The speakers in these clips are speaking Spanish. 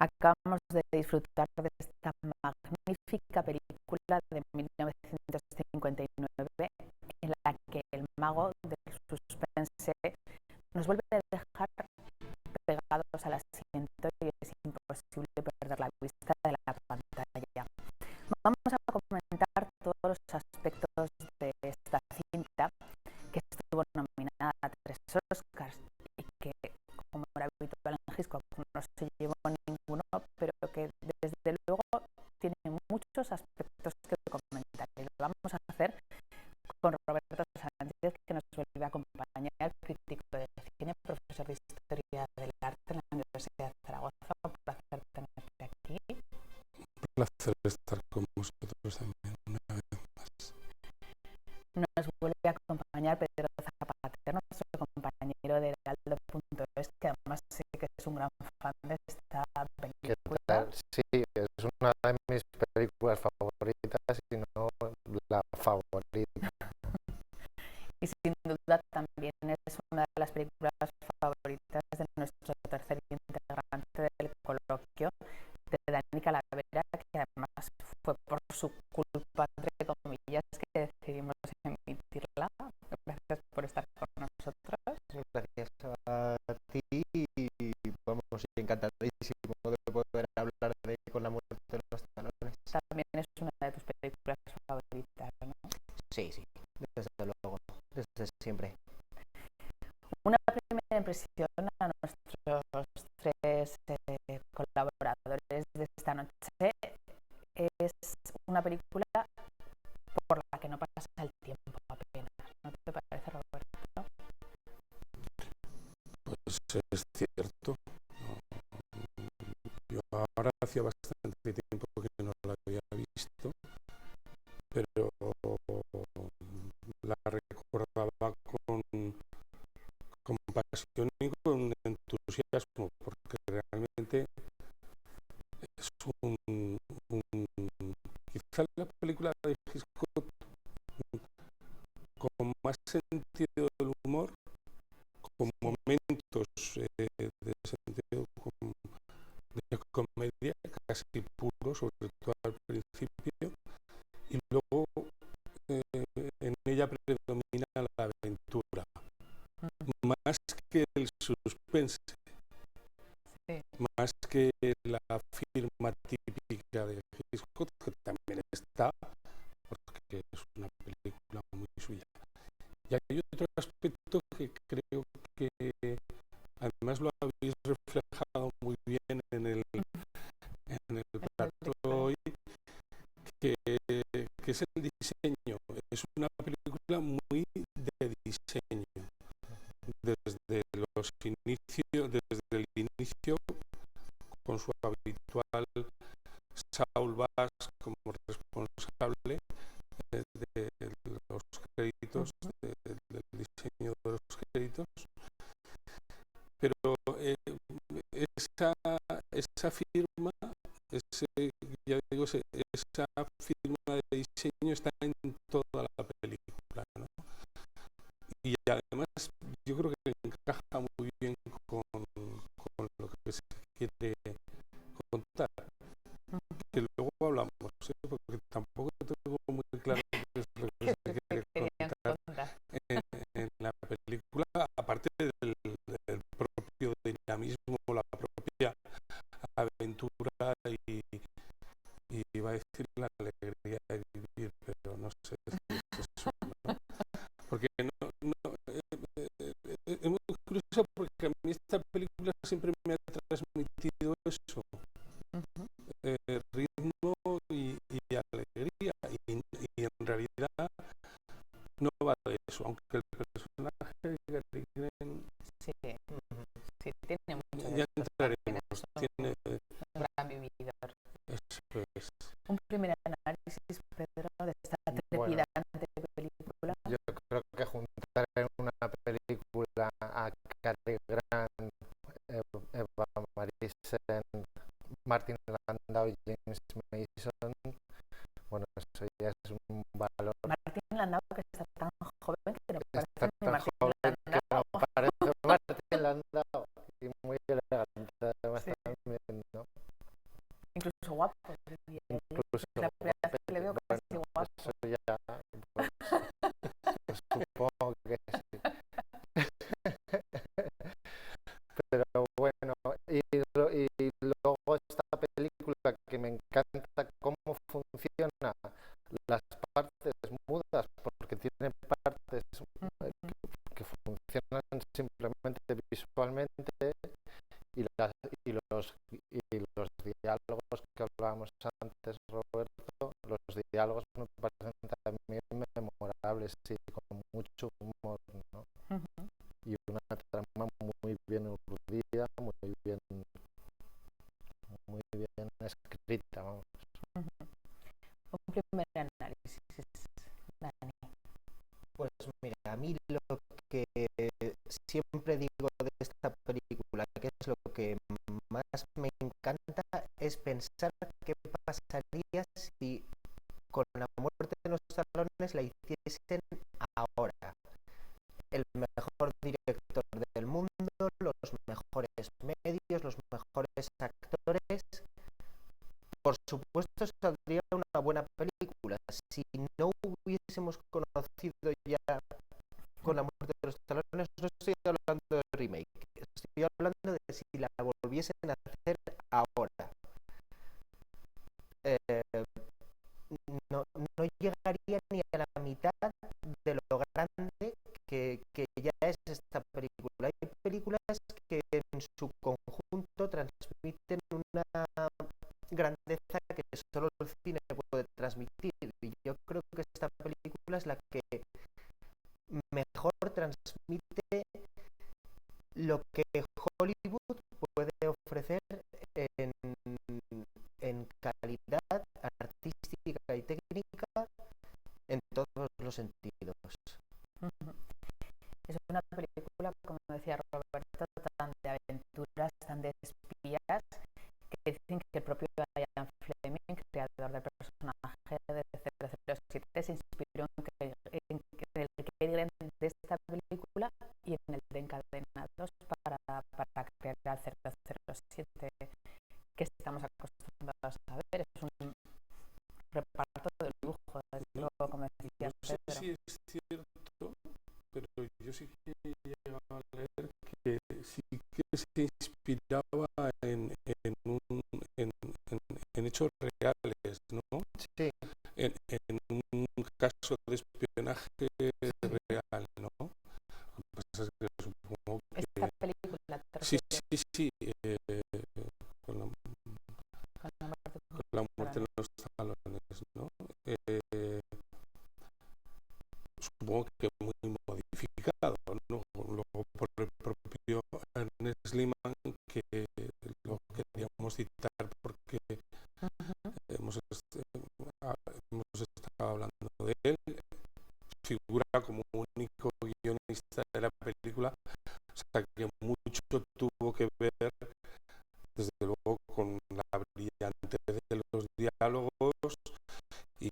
Acabamos de disfrutar de esta magnífica película de 1959 en la que el mago del suspense nos vuelve a dejar pegados al asiento y es imposible perder la vista de la pantalla. Vamos a comentar todos los aspectos de esta cinta que estuvo nominada a 3 Oscars y que, como era habitual en Hitchcock, no se llevó ninguno, pero que desde luego tiene muchos aspectos que comentar. Y lo vamos a hacer con Roberto Sánchez, que nos vuelve a acompañar, crítico de cine, profesor de Historia del Arte en la Universidad de Zaragoza. Un placer tenerte aquí. Un placer estar con vosotros también una vez más. Nos vuelve a acompañar Pedro Zapatero, nuestro compañero de Heraldo.es, que además sé que es un gran fan de esta película. Sí, es una de mis películas favoritas, y no la favorita. Y sin duda también es una de las películas favoritas de nuestro tercer integrante del coloquio, de Dani Calavera, que además fue por su culpa, entre comillas, que decidimos emitirla. Gracias por estar con nosotros. Gracias a ti y vamos, encantadísimo de poder hablar de Con la muerte de los talones. También es una de tus películas favoritas, ¿no? Sí, desde luego, desde siempre. Una primera impresión a nuestros 3 colaboradores de esta noche es una película por la que no pasa el tiempo apenas. ¿No te parece, Roberto? Pues es cierto. Yo ahora hacía bastante tiempo que no la había visto, pero la recordaba con pasión y con entusiasmo, porque realmente es quizá la película de Hitchcock con más sentido del humor, con momentos de sentido de comedia casi puro, sobre todo al principio, y luego en ella predomina la aventura, más que el suspense, más que la firma típica de Hitchcock, que también está, porque es una película muy suya. Y hay otro aspecto que creo que además lo habéis reflejado muy bien en el plato hoy, que es el diseño. Es una película muy de diseño. Desde desde el inicio, con su habitual Saul Bass como responsable de los créditos, del diseño de los créditos, pero esa firma, ya digo, esa firma de diseño está en toda la película, ¿no? Y además yo creo que encaja muy bien con lo que se quiere contar, que luego hablamos, porque tampoco tengo muy claro qué es lo que se quiere contar en la película, aparte del propio dinamismo, la propia aventura y iba a decir la alegría de vivir, pero no sé si es eso, ¿no? Porque es muy curioso, porque a mí esta película siempre me ha transmitido eso, ritmo y alegría, y en realidad no va de eso, aunque el personaje de Gary Green sí, tiene mucho. Ya entraremos, tiene un gran vividor. Eso es. Un primer análisis, Pedro, de esta trepidante película. Yo creo que juntar en una película a Cary Grant, Eva Marisen, Martin Landau y James Mason, bueno, eso ya es un valor. Martin Landau, que está tan joven que no parece ni Martin Landau. Que no parece Martin Landau, y muy elegante además, sí. También, ¿no? incluso La primera vez que le veo casi guapo. eso ya, pues supongo que sí. Pero bueno, y luego esta película que me encanta cómo funciona las partes mudas, porque tiene partes que funcionan simplemente visualmente y los diálogos que hablábamos antes, Roberto, los diálogos me parecen también memorables y con mucho humor, ¿no? Y una trama muy bien urdida, muy bien escrita, vamos. Un primer análisis, Dani. Pues mira, a mí lo que siempre digo de esta película, que es lo que más me encanta, es pensar qué pasaría si con la muerte de los talones la hiciesen ahora. El mejor director del mundo, los mejores medios, los mejores actores. Por supuesto saldría una buena película. Si no hubiésemos conocido ya con la muerte de los talones, no estoy hablando de remake, estoy hablando de si la volviesen a hacer ahora. No llegaría ni a la mitad de lo grande que ya es esta película. Hay películas que en su conjunto transmiten una grandeza que solo el cine puede transmitir, y yo creo que esta película es la que mejor transmite lo que Hollywood puede ofrecer en calidad artística y técnica en todos los sentidos. Es una película, como decía Roberto, tan de aventuras, tan de espías, que dicen que el propio Ian Fleming, creador del personaje de 007, se inspiró en el Cary Grant de esta película y en el de Encadenados para crear el 007 que estamos acostumbrados a ver. Es un reparto de lujo, desde luego, como decía No sé Pedro. si es cierto, pero yo sí que he llegado a leer que sí que se inspiraba en hechos reales, ¿no? Sí. En un caso de espionaje real, ¿no? Lo que pasa es que supongo que... Esta película, Sí, con la muerte en los talones, ¿no? Supongo que muy modificado, ¿no? Luego por el propio Ernest Lehman, que lo queríamos citar porque hemos estado hablando de él, figura como único guionista de la película, o sea que mucho tuvo que ver, desde luego, con la brillantez de los diálogos y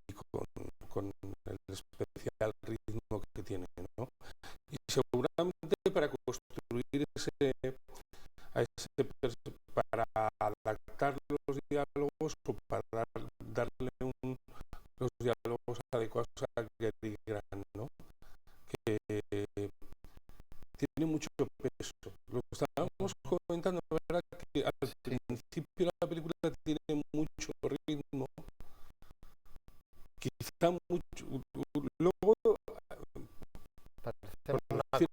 con el especial ritmo que tiene, ¿no? Y seguramente para construir para adaptar los diálogos o para darle los diálogos adecuados a Cary Grant, ¿no? Que tiene mucho peso. Lo que estábamos comentando, ¿verdad? Que al principio la película tiene mucho ritmo, quizá mucho. Luego, por decir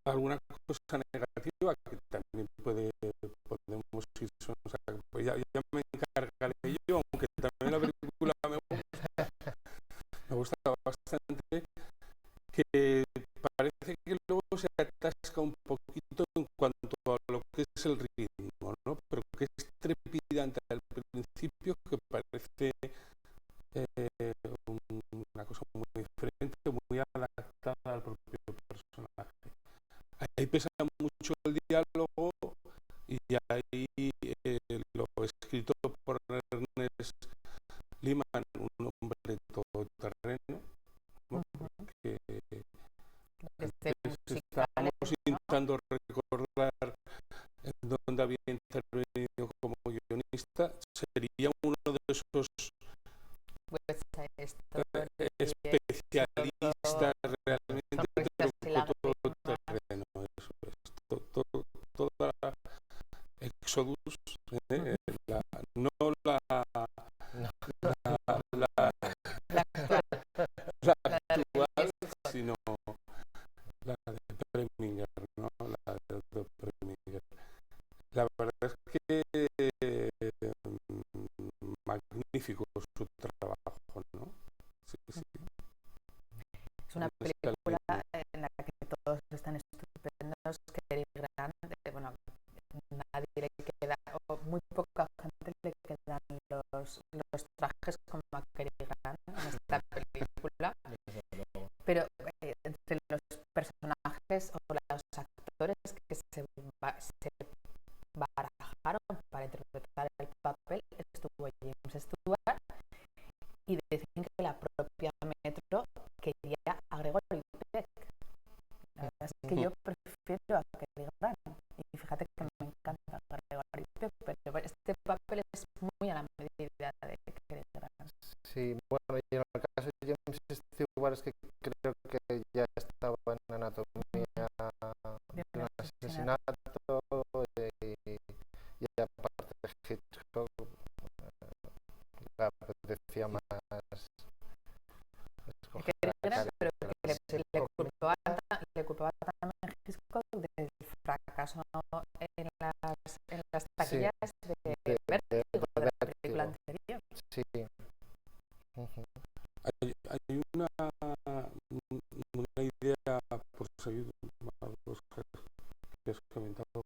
alguna cosa negativa, que también podemos ir, o sea, pues ya me encargaré yo, aunque también la película me gusta bastante, que parece que luego se atasca un poquito en cuanto a lo que es el ritmo, ¿no? Pero que es trepidante al principio, que parece una cosa muy diferente, muy adaptada al propio personaje. Ahí pesa mucho el diálogo y ahí lo escrito por Ernest Lehman, un hombre todoterreno, ¿no? Que estábamos intentando recordar en dónde había intervenido como guionista esta sería uno de esos Pues esto especialistas realmente sonrisas y de todo lágrimas. terreno. Eso es. Toda la Exodus, no la La actual, sino la de Preminger, ¿no? La de Otto Preminger. La verdad es que magnífico su trabajo, ¿no? Sí, sí. Es una película en la que todos están estupendos, Cary Grant, bueno, nadie le queda, o muy poca gente le quedan los trajes como a Cary Grant en esta película, pero entre los personajes o los actores que se barajaron para interpretar el papel estuvo James Stewart, y decían que la propia Metro quería a Gregory Peck. La verdad es que yo prefiero a Cary Grant, y fíjate que me encanta Gregory Peck, pero este papel es muy a la medida de Cary Grant. Sí, bueno, y en el caso de James Stewart es que creo que ya estaba en Anatomía de un asesinato, y aparte de Hitchcock le apetecía más escoger Cary a Grant, Cary pero Grant. que le culpaba también Hitchcock del fracaso en las taquillas de Vértigo, de la película anterior. Sí. Hay una idea, por seguir a los que has comentado,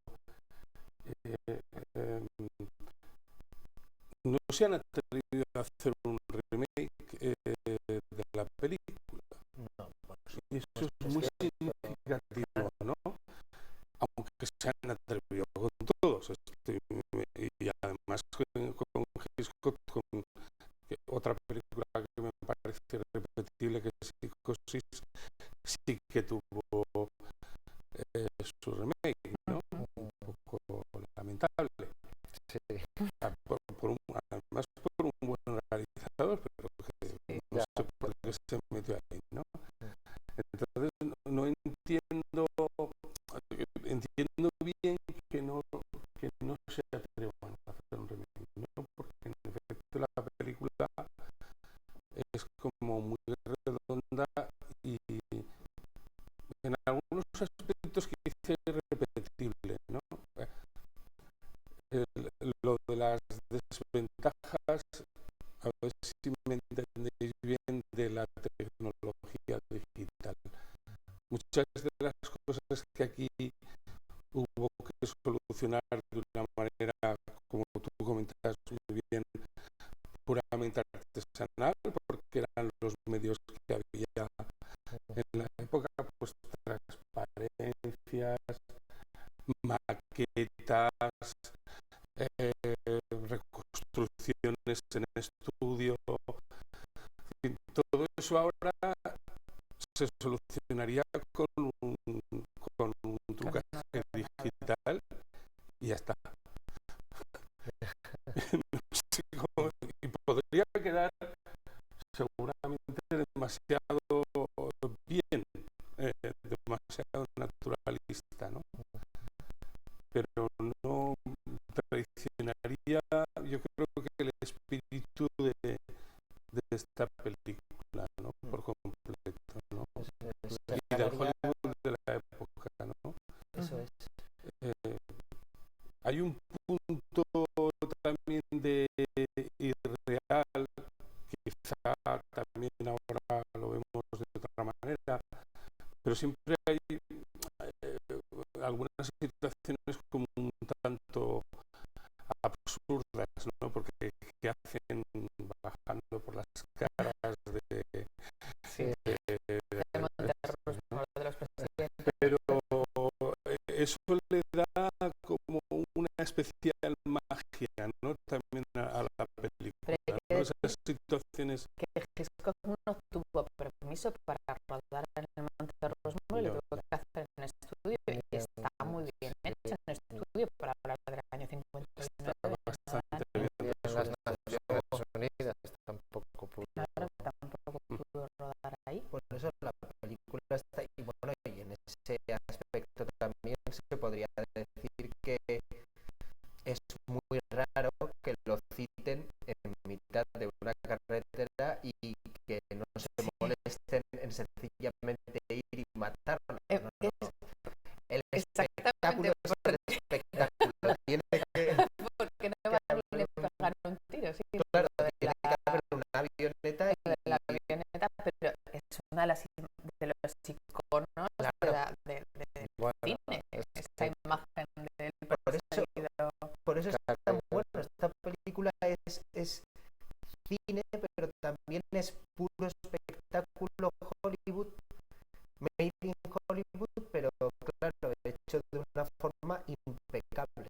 no se han atrevido a hacer un remake de la película. No, Y eso es muy significativo, ¿no? Aunque se han atrevido con todos. Y además con Hitchcock, con otra película que me parece repetible, que es Psicosis, sí que tuvo su remake, ¿no? Un poco lamentable. sí. Además por un buen realizador, pero que no sé por qué se metió ahí, ¿no? Entonces no entiendo bien que no se atrevan a hacer un remake, ¿no? Porque en efecto la película es como muy redonda y en algunos aspectos quizá irrepetible, ¿no? Lo de las desventajas, a ver si me entendéis bien, de la tecnología digital. Muchas de las cosas que aquí hubo que solucionar de una manera, como tú comentas muy bien, puramente artesanal, porque eran los medios que había en la época, pues transparencias, maquetas, reconstrucciones en estudio, todo eso ahora se solucionaría con un trucaje digital y ya está. Y podría quedar seguramente demasiado bien, demasiado naturalista, ¿no? Pero no traicionaría, yo creo que el espíritu de esta película, ¿no? Por completo, ¿no? Y del Hollywood de la época, ¿no? Eso es. Hay un punto también de irreal, quizá también ahora lo vemos de otra manera, pero siempre hay algunas situaciones como un tanto absurdas, ¿no? Porque ¿qué hacen bajando por las caras de los presidentes? Pero eso le da como una especial magia, ¿no? También a la película, ¿no? Esas situaciones. Que Hitchcock no tuvo permiso para rodar en el Monte Rushmore, lo tuvo que hacer en estudio, y está muy bien hecho en estudio para hablar del año 59. Está bastante bien decir que es muy raro que lo citen en mitad de una carretera y que no se molesten en sencillamente ir y matarlo. El espectáculo es el espectáculo. Tiene que porque no va a ir a pegar un tiro, sí. claro, tiene que haber una avioneta de la avioneta, pero es una de los iconos claro. del Bueno, cine, esa imagen del perseguido. Por eso es tan bueno. Esta película es cine, pero también es puro espectáculo Hollywood, made in Hollywood, pero claro, hecho de una forma impecable.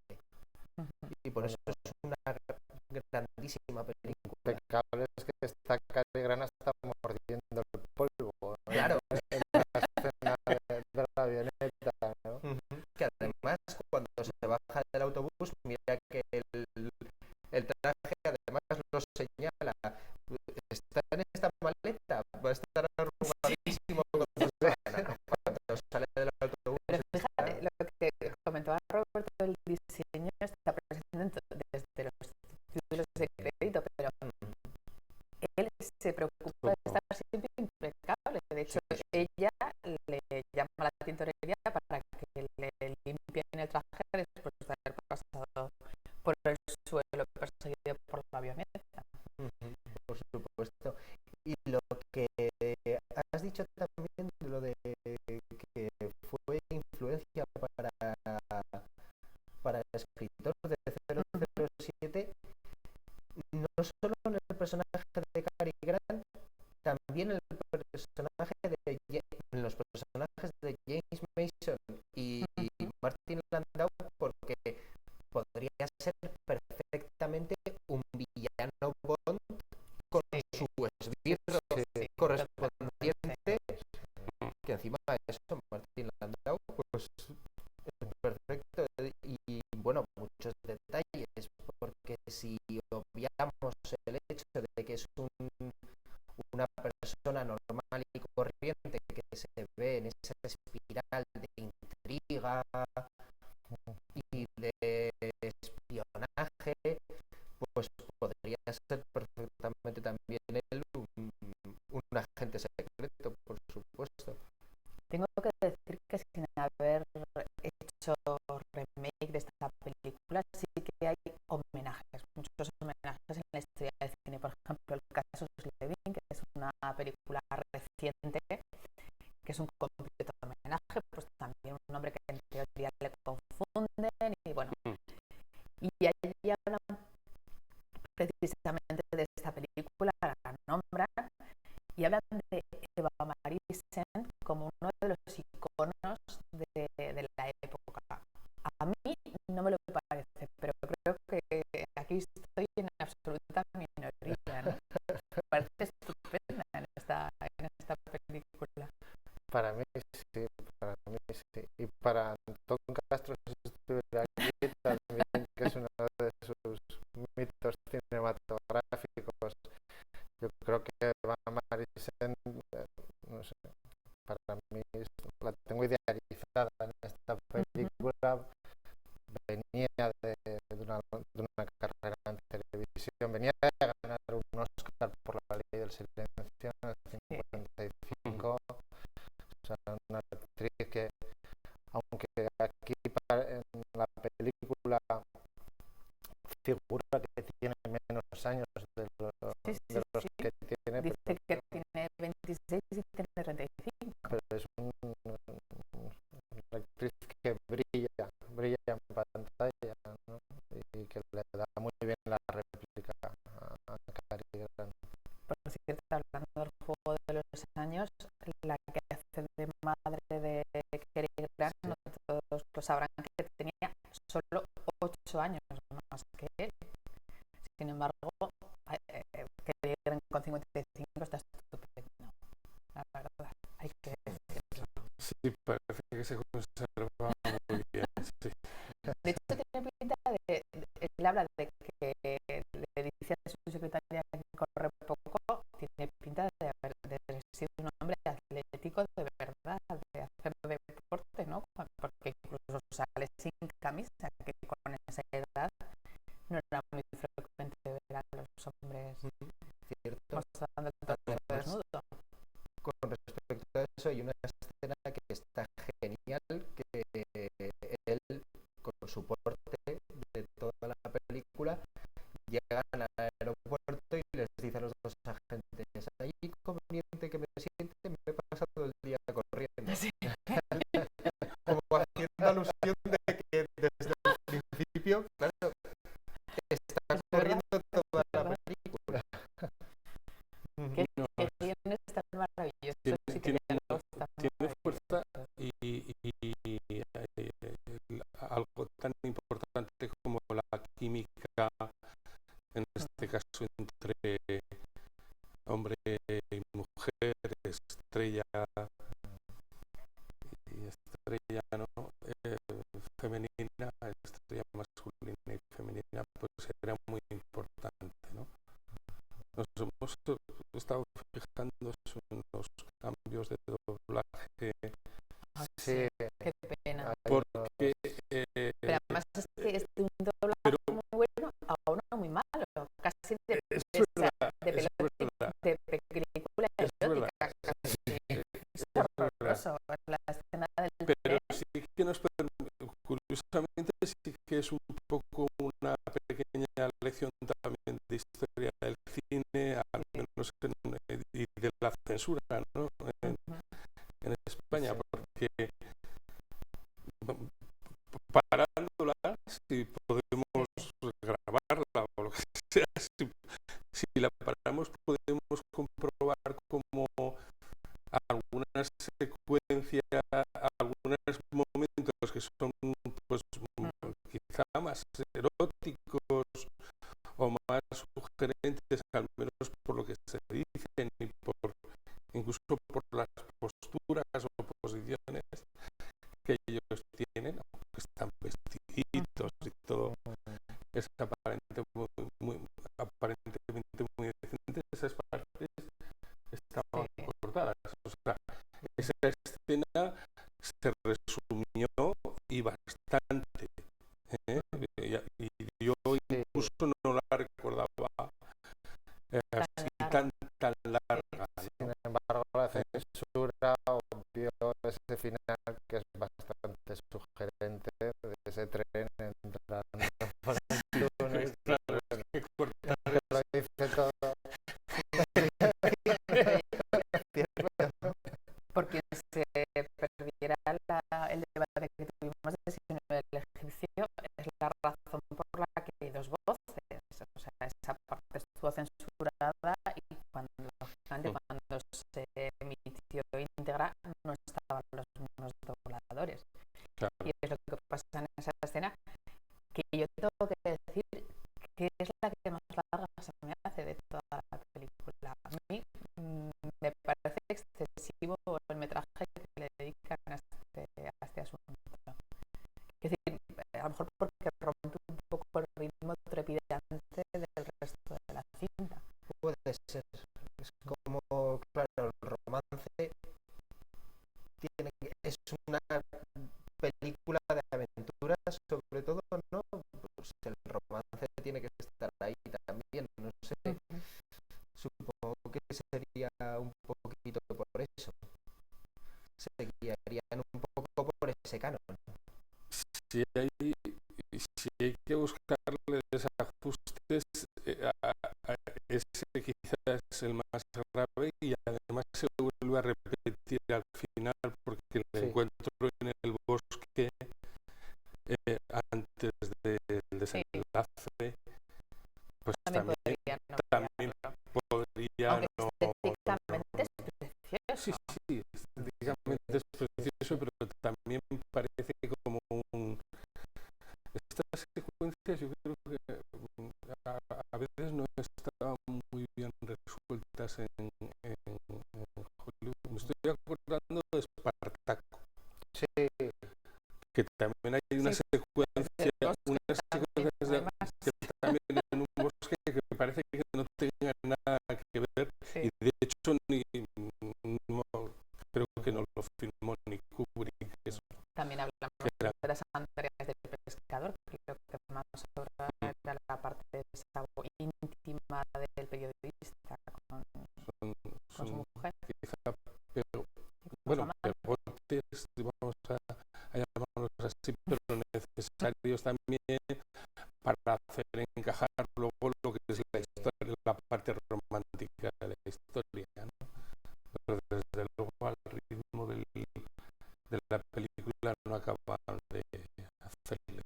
Y por eso es una grandísima película. impecable es que está Cary Grant hasta mordiendo el polvo, ¿no? Claro. En la escena de la avioneta, ¿no? Que además cuando se baja del autobús, mira que el traje además lo señala. Está en esta maleta, va a estar arrugadísimo cuando sale del autobús. Pero fíjate, lo que comentaba Roberto del diseño está presente desde los títulos de crédito, pero él se preocupa de estar siempre impecable. De hecho, ella le llama a la tintorería para que le limpien el traje después de haber pasado por el suelo perseguido por la avioneta. Por supuesto. Y lo que has dicho también de lo de que fue influencia para el escritor de 007, no solo en el personaje de Cary Grant, también en los personajes de James Mason y Martin Landau, porque podría ser perfectamente un villano Bond con su esbirro correspondiente, que encima de eso Martin Landau pues es perfecto. Y bueno, muchos detalles, porque si obviamos el hecho de que es una persona normal y corriente que se ve en esa espiral de intriga y de espionaje, pues podría ser perfectamente también él un agente secreto, por supuesto. Tengo que decir que sin haber hecho remake de esta película, sí que hay homenajes, muchos homenajes en la historia del cine. Por ejemplo, el caso Slevin, que es una película reciente, que es un completo homenaje, pues también un nombre que en teoría le confunden, y bueno, y ahí hablan precisamente de esta película, la nombran y hablan de Eva Marie Saint como uno de los iconos de la época. A mí no me lo parece, pero creo que aquí estoy en absoluta minoría, ¿no? Me parece estupenda en esta película. Para mí sí, para mí sí. Y para Antón Castro, si estuviera aquí también, que es uno de sus mitos cinematográficos, yo creo que Eva Marie Saint, no sé, para mí la tengo idealizada en esta película. Venía de una carrera en televisión, venía de ganar un Oscar por La Ley del Silencio en el 55. O sea, una actriz que, aunque aquí en la película figura que tiene menos años de los que tiene, dice que tiene 26 y tiene 35. pero es una actriz que brilla en pantalla, ¿no? Y que le da muy bien la réplica a Cary Grant. Por cierto, hablando del Juego de los Años, la que hace de madre de Cary Grant, no todos lo sabrán, que tenía solo 8 años más que él. Sin embargo, Cary Grant con 55 está estupendo, la verdad. Hay que decirlo. Sí, parece que se conserva muy bien. Sí. De hecho, tiene pinta de él habla de que le dice a su secretaria que corre poco, tiene pinta de haber sido un hombre atlético de verdad, de hacer deporte, ¿no? Porque incluso sale sin camisa, que con esa edad no era muy frecuente ver a los hombres Cierto. mostrando el torso Además, desnudo. con respecto a eso, hay una escena que está genial, que él, con su porte de toda la película, llegan al aeropuerto y les dice a los dos agentes: ¿hay inconveniente que me siente? Me he pasado el día corriendo. Sí. Como haciendo alusión de que desde el principio, claro, está Es corriendo verdad, toda es la verdad. película. Que tiene esta maravilloso, Tiene, sí que tiene, diálogos tan tiene fuerza maravillosos. y algo tan importante como la química, en este caso entre hombre y mujer, estrella y estrella, ¿no? Femenina, estrella masculina y femenina, pues era muy importante, ¿no? Nos hemos estado fijando en los cambios de doblaje, Ay, Sí, qué pena. porque Pero además es que es de un doblaje pero muy bueno a uno muy malo, casi de, es de, verdad, de, es verdad, de película es verdad, erótica, casi. Es es verdad. horroroso la escena del Pero tren. sí que nos curiosamente sí que es un poco una pequeña lección también de historia del cine, al menos y de la censura, ¿no? En España, porque parándola, si podemos grabarla o lo que sea, si la paramos podemos comprobar como algunas secuencias, algunos momentos que son pues quizá más eróticos o más sugerentes, al menos por lo que se dicen y por incluso por las posturas o posiciones que ellos tienen, aunque están vestiditos y todo, es aparentemente muy decente. Esas partes estaban cortadas. O sea, esa escena se resumió y bastante. Y yo incluso no la recordaba así tan larga, sin ¿no? embargo, la censura obvió ese final que es bastante sugerente de ese tren entrando por el túnel. Claro, es que cortar Que lo dice todo. Porque se perdiera el debate que tuvimos de si no el egipcio es la razón por la que hay dos voces. O sea, esa parte estuvo censurada y cuando se emitió íntegra no estaban los mismos dobladores. claro. Y es lo que pasa en esa escena, que yo tengo que decir que es la que más larga se me hace de toda la película. A mí me parece excesivo el metraje que le dedican a este asunto. Es decir, a lo mejor porque rompe un poco el ritmo trepidante del resto de la cinta. Puede ser. Es como, claro, el romance es una película de aventuras, sobre todo, ¿no? Pues el romance tiene que estar ahí también, no sé. Supongo que sería un poquito por eso. Se guiarían un poco por ese canon. Si hay que buscarle desajustes, ese quizás es el más grave y además se vuelve a repetir al final porque el encuentro en el bosque antes del desenlace pues también podría aunque estéticamente es precioso. Sí, estéticamente es precioso, pero también parece como estas secuencias yo creo que a veces no estaban muy bien resueltas en Hollywood. Me estoy acordando de Espartaco. Sí. Que también hay una secuencia, que también en un bosque que parece que no tenga nada que ver y de hecho no, creo que no lo filmó ni Kubrick. También hablamos de las anteriores del investigador, creo que más era la parte de esa íntima del periodista con su mujer. Quizá, pero, bueno, pegotes, vamos a llamarlos así, pero necesarios también para hacer encajar luego lo que es la historia, la parte romántica de la historia, ¿no? Pero desde luego al ritmo de la película no acaban de hacerle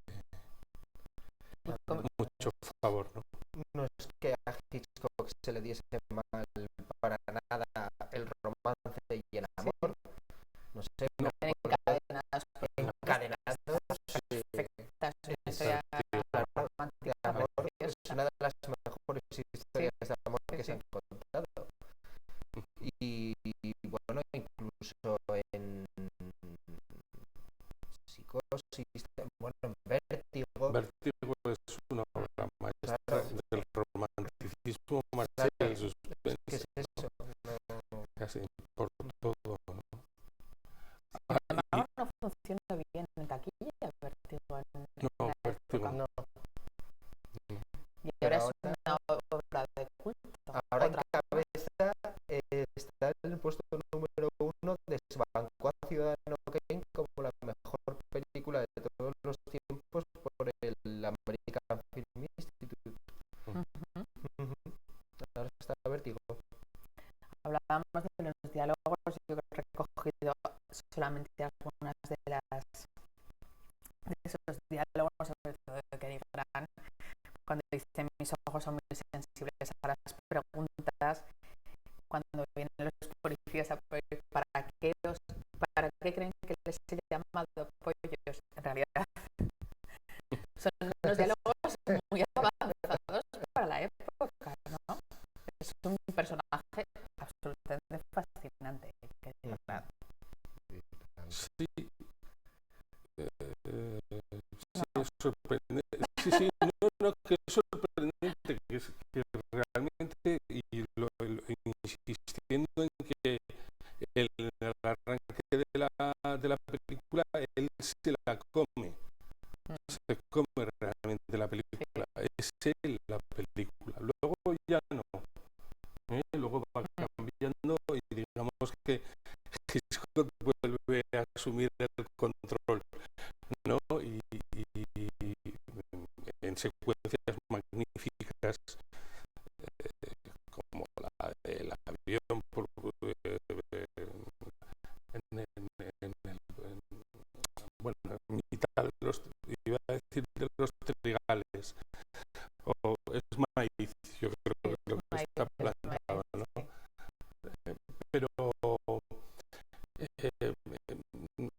mucho favor, ¿no? No es que a Hitchcock se le diese mal para nada el romance y el amor. No sé, No, encadenados, perfectas, una historia romántica de amor es preciosa. una de las mejores historias de amor que se han contado. Y bueno, incluso en Psicosis, bueno, en Vértigo. Vértigo es una obra maestra del romanticismo, más del suspense. ¿Qué es eso? Casi por todo, ¿no? Sin embargo, no funciona bien en taquilla, Vértigo en No, la Vértigo época. No. Y Pero ahora es ahora, una obra de culto. ahora en Otra cabeza está en el puesto número 1 de Desbancó a Ciudadano Kane como la mejor película de todos los tiempos por el American Film Institute. Ahora está Vértigo. Hablábamos de los diálogos, yo he recogido solamente algunas de esos diálogos, sobre todo de Cary Grant, cuando dice mis ojos son muy sensibles a las preguntas, cuando vienen los policías a pedir ¿para qué creen que les he llamado pollos? En realidad son unos diálogos muy avanzados para la época, ¿no? Es un personaje absolutamente fascinante. Sí, es sorprendente. Sí, no, que es sorprendente, que realmente, y insistiendo en que el arranque de la película, él se la come. Se come realmente la película. Es él la película. Luego ya no. Luego va cambiando y digamos que Hitchcock vuelve a asumir el control, ¿no? Y en secuencias magníficas como la del avión bueno, en mitad de los, iba a decir, de los trigales, o es maíz, yo creo que lo que está plantado, ¿no? Pero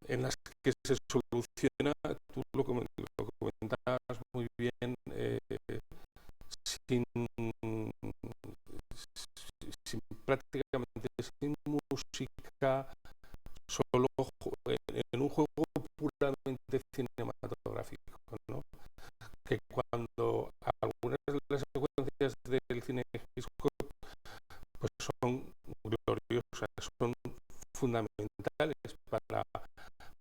en las que se soluciona, tú lo comentabas muy bien, prácticamente sin música, solo en un juego puramente cinematográfico, ¿no? Que cuando algunas de las secuencias del cine Hitchcock pues son gloriosas, son fundamentales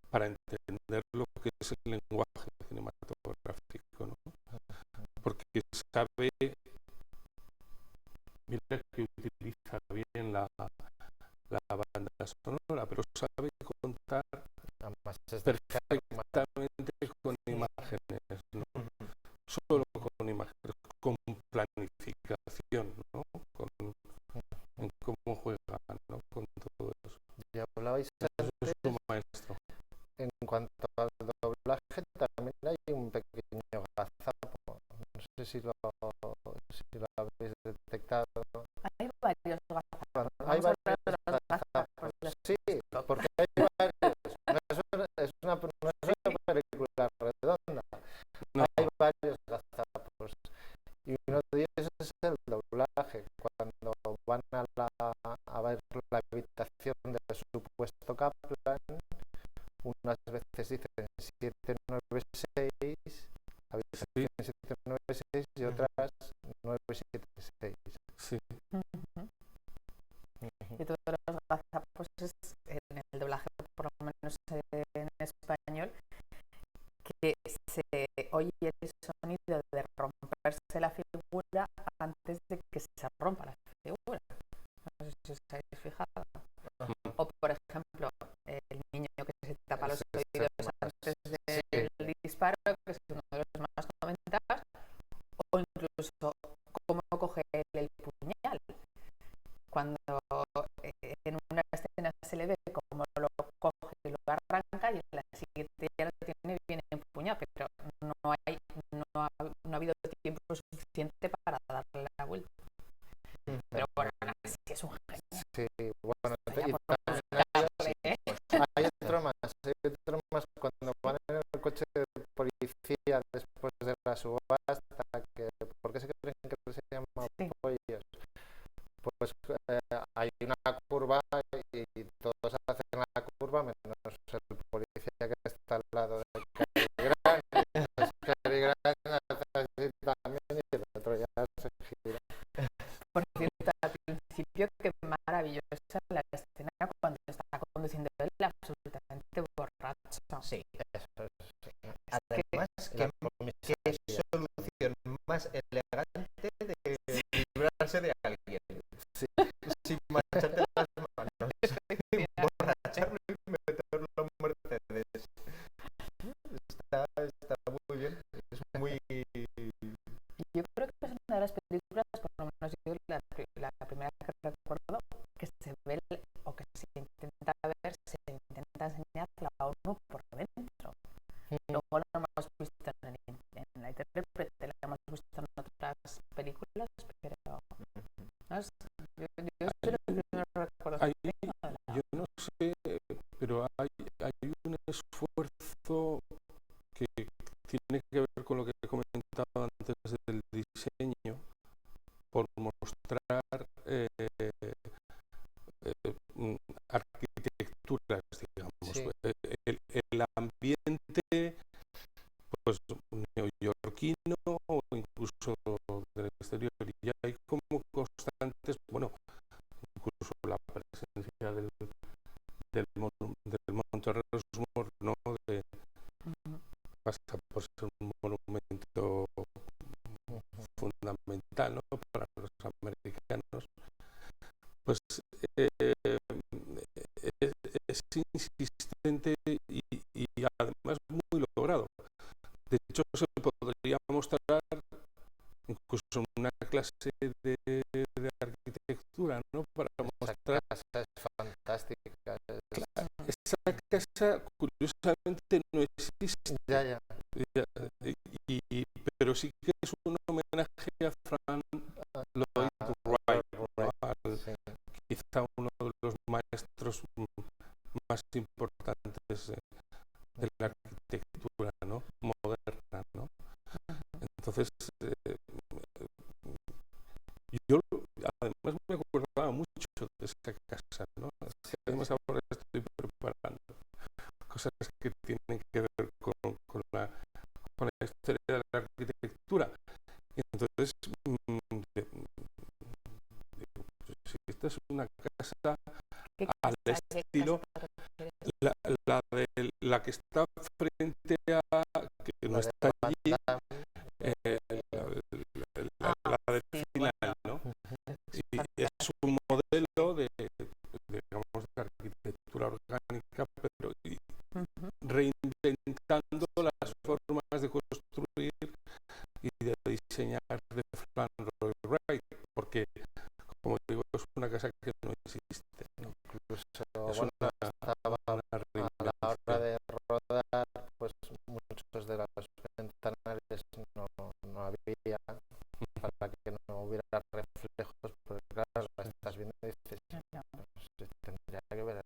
para entender lo que es el lenguaje cinematográfico, ¿no? Porque sabe, mira que utiliza bien la banda sonora, pero sabe contar perfectamente con imágenes, ¿no? Solo con imágenes, con planificación, ¿no? En cómo juega, ¿no? Con todo eso. Ya hablabais antes, es un maestro. En cuanto al doblaje, también hay un pequeño gazapo. No sé si lo habéis detectado. Hay varios gazapos. Hay varios gazapos. Sí, porque hay varios. No es una película redonda. No. Hay varios gazapos. Y uno de ellos es el doblaje. Cuando van a ver la habitación del supuesto Kaplan, unas veces dicen 796, habitación 796 y otras 976. Sí. Y todos los gazapos en el doblaje, por lo menos en español, que se oye el sonido de romperse la figura antes de que se rompa la figura. No sé si os habéis fijado. O, por ejemplo, el niño que se tapa los oídos antes del disparo, que es uno de los más comentados, o incluso cómo coge el puñal. Cuando en una escena se le ve cómo lo coge y lo arranca, y en la siguiente ya lo tiene bien empuñado, pero no ha habido tiempo suficiente para darle la vuelta. Pero bueno, sí es un genio. Sí, bueno, Hay otro más cuando van en el coche de policía después de la subasta, ¿por qué se creen que se llama pollos? Pues hay una curva y todos hacen la curva menos el policía que está al lado de Cary Grant hace así también y el otro ya se gira. Por cierto, al principio, qué maravillosa la escena cuando está conduciendo él absolutamente borracho. Sí, eso es. Además, qué solución más elegante de librarse de alguien. Sí. Sin mancharte las manos. Emborracharlo y meterlo en Mercedes. Está muy bien. Es muy... Yo creo que es una de las películas, por lo menos yo la primera que recuerdo, que se ve o que se intenta ver, se intenta enseñar la ONU por dentro. Luego lo hemos visto en la intérprete, la hemos visto en otras películas, pero no es, yo soy los primeros recuerdos que tengo. Yo no sé, pero hay un esfuerzo que tiene que ver con lo que he comentado antes del diseño, por mostrar arquitecturas, digamos. Sí. El ambiente pues neoyorquino o incluso del exterior, y hay como constantes, bueno, incluso la presencia del Monte Rushmore, ¿no? Pasa por ser un monumento fundamental, ¿no? Para los americanos. Pues es insistente y además muy logrado. De hecho, se podría mostrar incluso en una clase de arquitectura, ¿no? Para mostrar. Esa casa es fantástica. Claro, esa casa, curiosamente, no existe. Ya. Pero sí que es un homenaje a Frank Lloyd Wright, ¿no? Sí. Quizá uno de los maestros más importantes de la arquitectura, ¿no? Moderna, ¿no? Entonces, yo además me acordaba mucho de esa casa, ¿no? Además ahora estoy preparando cosas que tienen que ver con la historia de la arquitectura. Y entonces, si esta es una casa al estilo, la que está frente a, que no está allí, la del final, ¿no? Y es un modelo de arquitectura orgánica, pero reinventando las formas de construir y de diseñar de Frank Lloyd Wright, porque, como digo, es una casa que no existe, ¿no? Incluso, Es bueno, una a la hora de rodar, pues muchos de los ventanales no había, para que no hubiera reflejos, porque claro, las estás viendo y dices, pues, tendría que ver,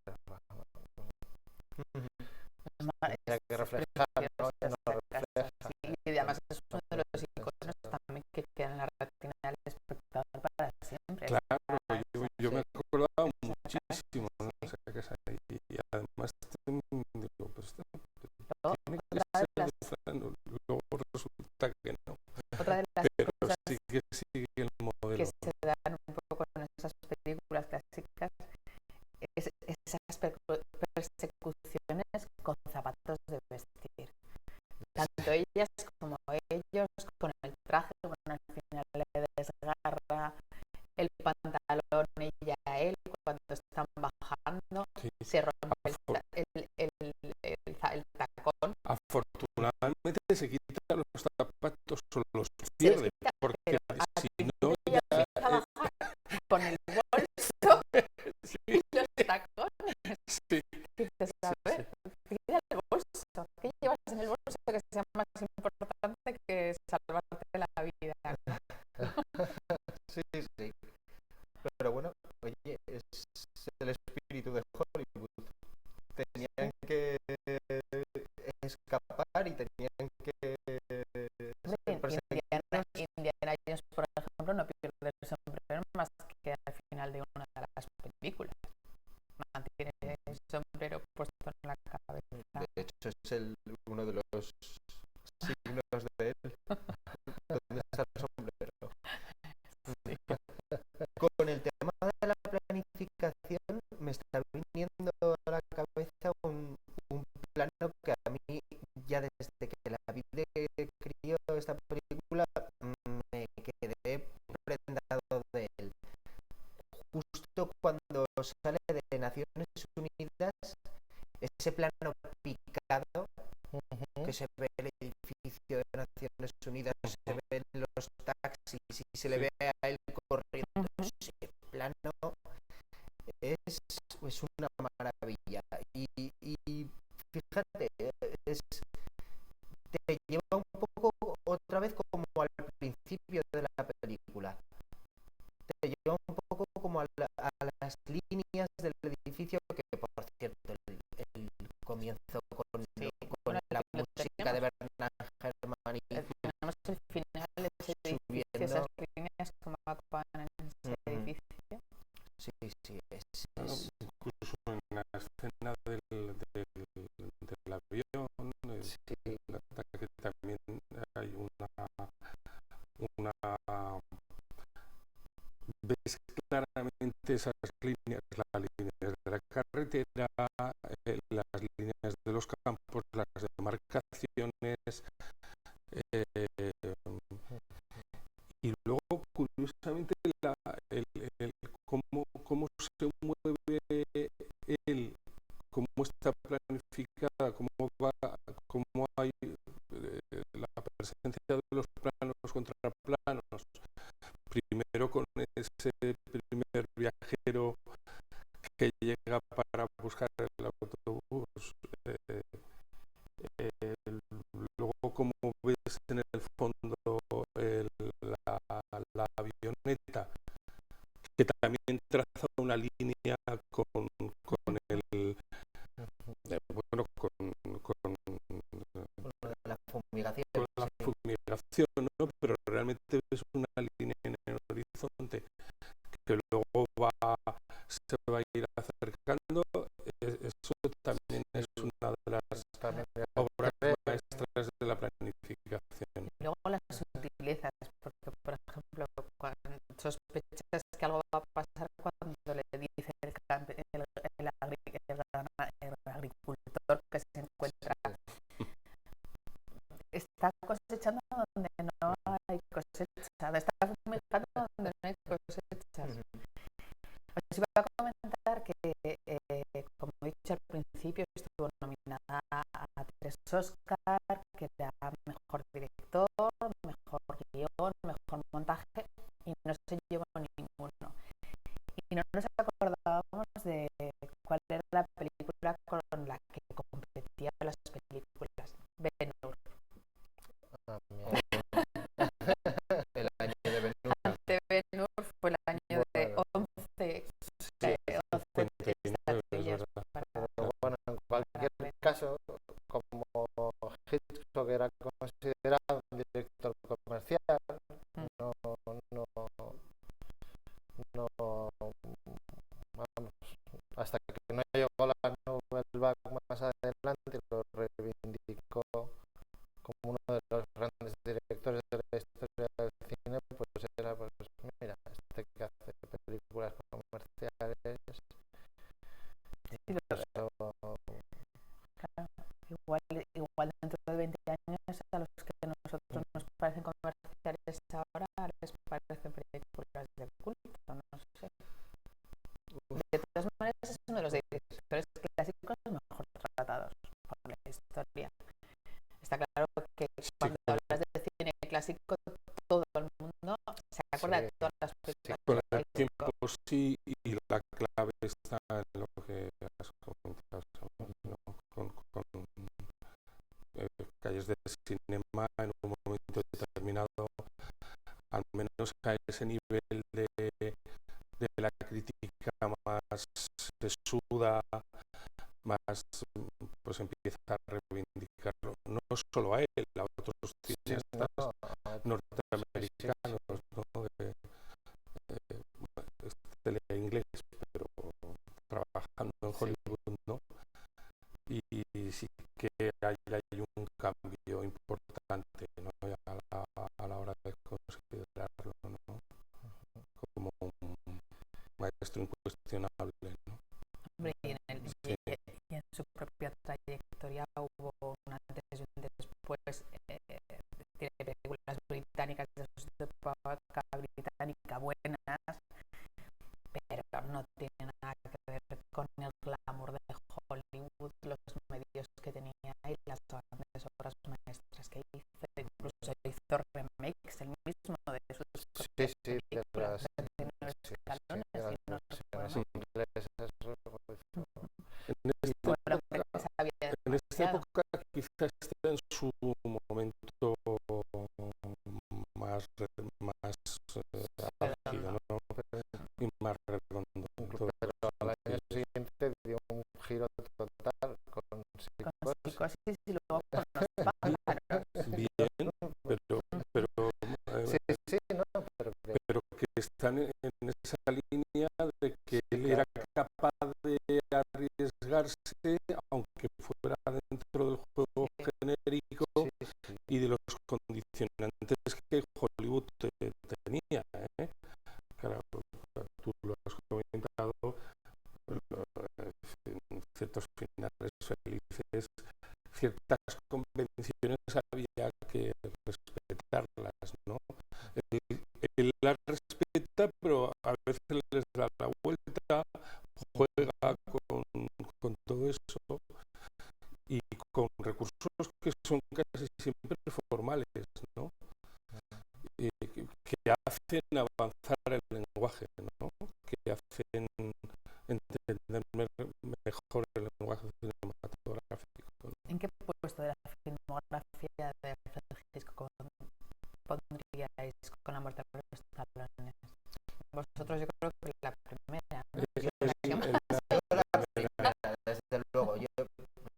tendría que reflejar, ¿no? Y no refleja. Sí, y además es uno de los iconos también que queda en la retina del espectador para siempre. Claro, yo me pierde, quita, porque pero al si principio no ya ya... empieza a bajar con el bolso sí, y los tacones. sí, Y dices, a sí, ver, cuida el bolso. ¿Qué llevas en el bolso que sea más importante que salvarte la vida? Sí, sí. Pero bueno, oye, es el espíritu de Hollywood. Tenían que escapar y tenían que ser presentados. Indiana Jones, por ejemplo, no pierde el sombrero más que al final de una de las películas. Mantiene el sombrero puesto en la cabeza. De hecho, es uno de los signos de él. ¿Dónde está el sombrero? Sí. Con el tema de la planificación me está viniendo a la cabeza un plano que a mí, ya desde que la vi de crío esta película, me quedé prendado de él. Justo cuando sale de Naciones Unidas, ese plano picado, que se ve el edificio de Naciones Unidas, se ven los taxis y se le ve a él corriendo. Ese plano es una maravilla. Y fíjate, te lleva un poco otra vez como al principio de la película. Te lleva un poco como a las líneas del edificio, que por cierto el comienzo con la música de Bernard Herrmann y tenemos el final de ese edificio, esas líneas como acaban en ese edificio. Sí, incluso en la escena del avión, el ataque, también hay una ves claramente esas líneas, las líneas de la carretera, las líneas de los campos, las demarcaciones, y luego curiosamente cómo se mueve él, cómo está planificada, cómo hay la presencia de los planos contra planos. Primero con ese primer viajero que llega para buscar el autobús, luego como ves en el fondo la avioneta, que también traza una línea con el bueno la fumigación. Con la fumigación, ¿no? Pero realmente es una línea en el horizonte que luego se va a ir acercando. Eso también es una de las obras maestras de la planificación. Y luego las sutilezas, porque por ejemplo, cuando sospechas que algo va a pasar cuando le dice el agricultor que se encuentra, está cosechando donde no hay cosecha, está fumigando donde no hay cosechas. Os iba a comentar que, como he dicho al principio, estuvo nominada a 3 Oscar, que era mejor director, mejor guión, mejor montaje, y no se llevó ninguno. Y no nos acordábamos de cuál era la película con la que competía las películas. Ben-Hur. El año de Ben-Hur. Ante Ben-Hur fue el año de 11 estatuillas para... Pero bueno, en cualquier caso, como Hitchcock era considerado un director comercial, vamos, hasta que no llegó la Nouvelle Vague más adelante, lo reivindicó como uno de los grandes directores de la historia del cine. Pues era, pues mira, que hace películas comerciales. Claro, igual dentro de 20 años a los que nosotros nos parecen comerciales ahora les parecen películas de culto, no sé. De todas maneras es uno de los directores clásicos mejor tratados por la historia. Está claro que cuando hablas de cine clásico todo recuerda todas las películas. Con el tiempo sí, y la clave está en lo que has comentado, ¿no? Con calles de cinema en un momento determinado, al menos a ese nivel de la crítica más sesuda, más, pues empieza a reivindicarlo, no solo a él, a otros cineastas norteamericanos, ¿no? Este lee inglés, pero trabajando en Hollywood, ¿no? Y sí que hay un cambio importante, ¿no? A la hora de considerarlo, ¿no? Como un maestro incuestionable, ¿no? Hombre, y en su propia trayectoria hubo un antes y un después. Tiene películas británicas de su época británica buenas, pero no tiene nada que ver con el glamour de Hollywood, los medios que tenía y las grandes obras maestras que hizo. Incluso hizo remakes el mismo de sus películas, escalones, y no recuerdo. En esta época quizás esté en su momento más álgido, ¿no? Y más redondo. Pero al año siguiente dio un giro total con Psicosis y luego con Los pájaros. Bien, pero que están en esa línea de que él era capaz de arriesgarse, aunque fuera dentro del juego genérico y de los condicionantes que Hollywood tenía, ¿eh? Claro, tú lo has comentado, ciertos finales felices, ciertas convenciones había que respetarlas, ¿no? Él las respeta, pero a veces les da la vuelta, juega con todo eso y con recursos que son casi siempre formales, ¿no? Que hacen avanzar el lenguaje, ¿no? Que hacen entender mejor el lenguaje cinematográfico, ¿no? ¿En qué puesto de la filmografía de Francisco pondríais Con la muerte de los talones? Vosotros yo creo que la primera, ¿no? La primera, desde luego. Yo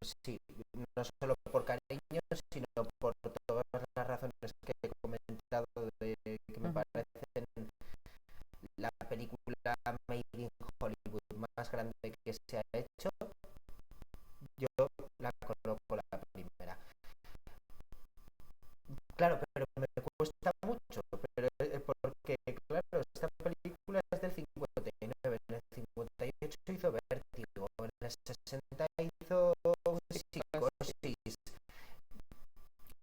sí, no solo por cariño, sino por todas las razones que he comentado, de que me parecen la película Made in Hollywood más grande que se ha hecho. Yo la coloco la primera. Claro, pero me cuesta mucho, porque claro, esta película es del 59, en el 58 hizo Vértigo, en el 60 hizo Psicosis.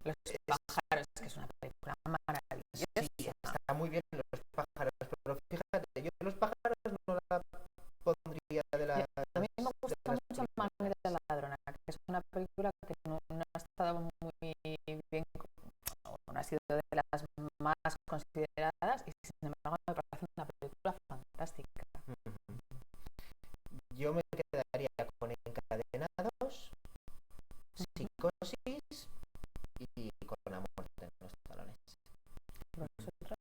Los pájaros, que es una película maravillosa. Sí, está muy bien Los pájaros, pero fíjate, yo Los pájaros no la pondría de la... A mí me gusta mucho más de La ladrona, que es una película que no ha estado muy bien, no ha sido de las más consideradas, y sin embargo me parece una película fantástica. Yo me quedaría con Encadenados, Psicosis y Con la muerte en los talones. ¿Vosotros?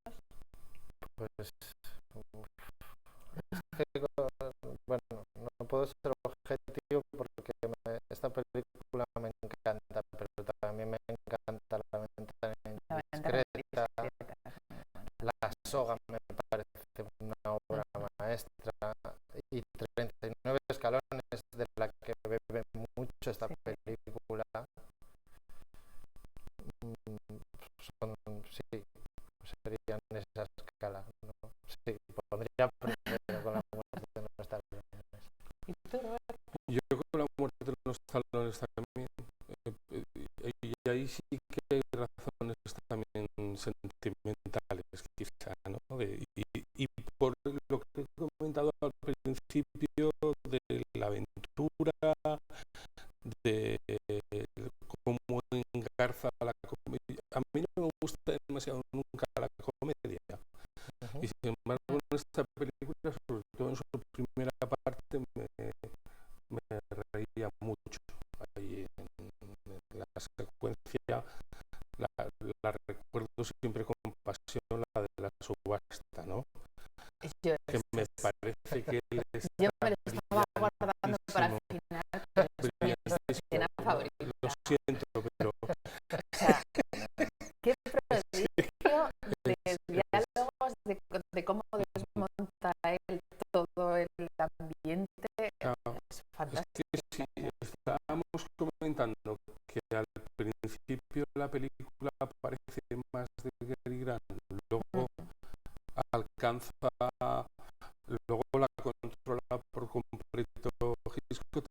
Pues bueno, no puedo ser objetivo porque esta película me encanta, pero también me encanta La ventana indiscreta. La soga me parece una obra maestra, y 39 escalones, de la que bebe mucho esta película. Sí, serían esa escala, ¿no? Sí, pondría primero Con la muerte de los talones. ¿Y tú, Roberto? Yo con La muerte de los talones también, y ahí sí que hay razones también sentimentales, quizá, ¿no? Y por lo que he comentado al principio, de la aventura, de cómo engarza la comedia. A mí no me gusta demasiado nunca la comedia, y sin embargo, en esta película, sobre todo en su primera parte, me reía mucho. Ahí en la secuencia la recuerdo siempre con pasión, la de la subasta, ¿no? Que me parece que él Yo está me lo estaba guardando para el final, pero es mi escena favorita. Lo siento, pero O sea, qué prodigio de diálogos, de cómo desmonta él todo el ambiente. Es fantástico. es que si estábamos comentando que al principio la película parece más de Cary Grant, luego alcanza, luego la controla por completo Hitchcock,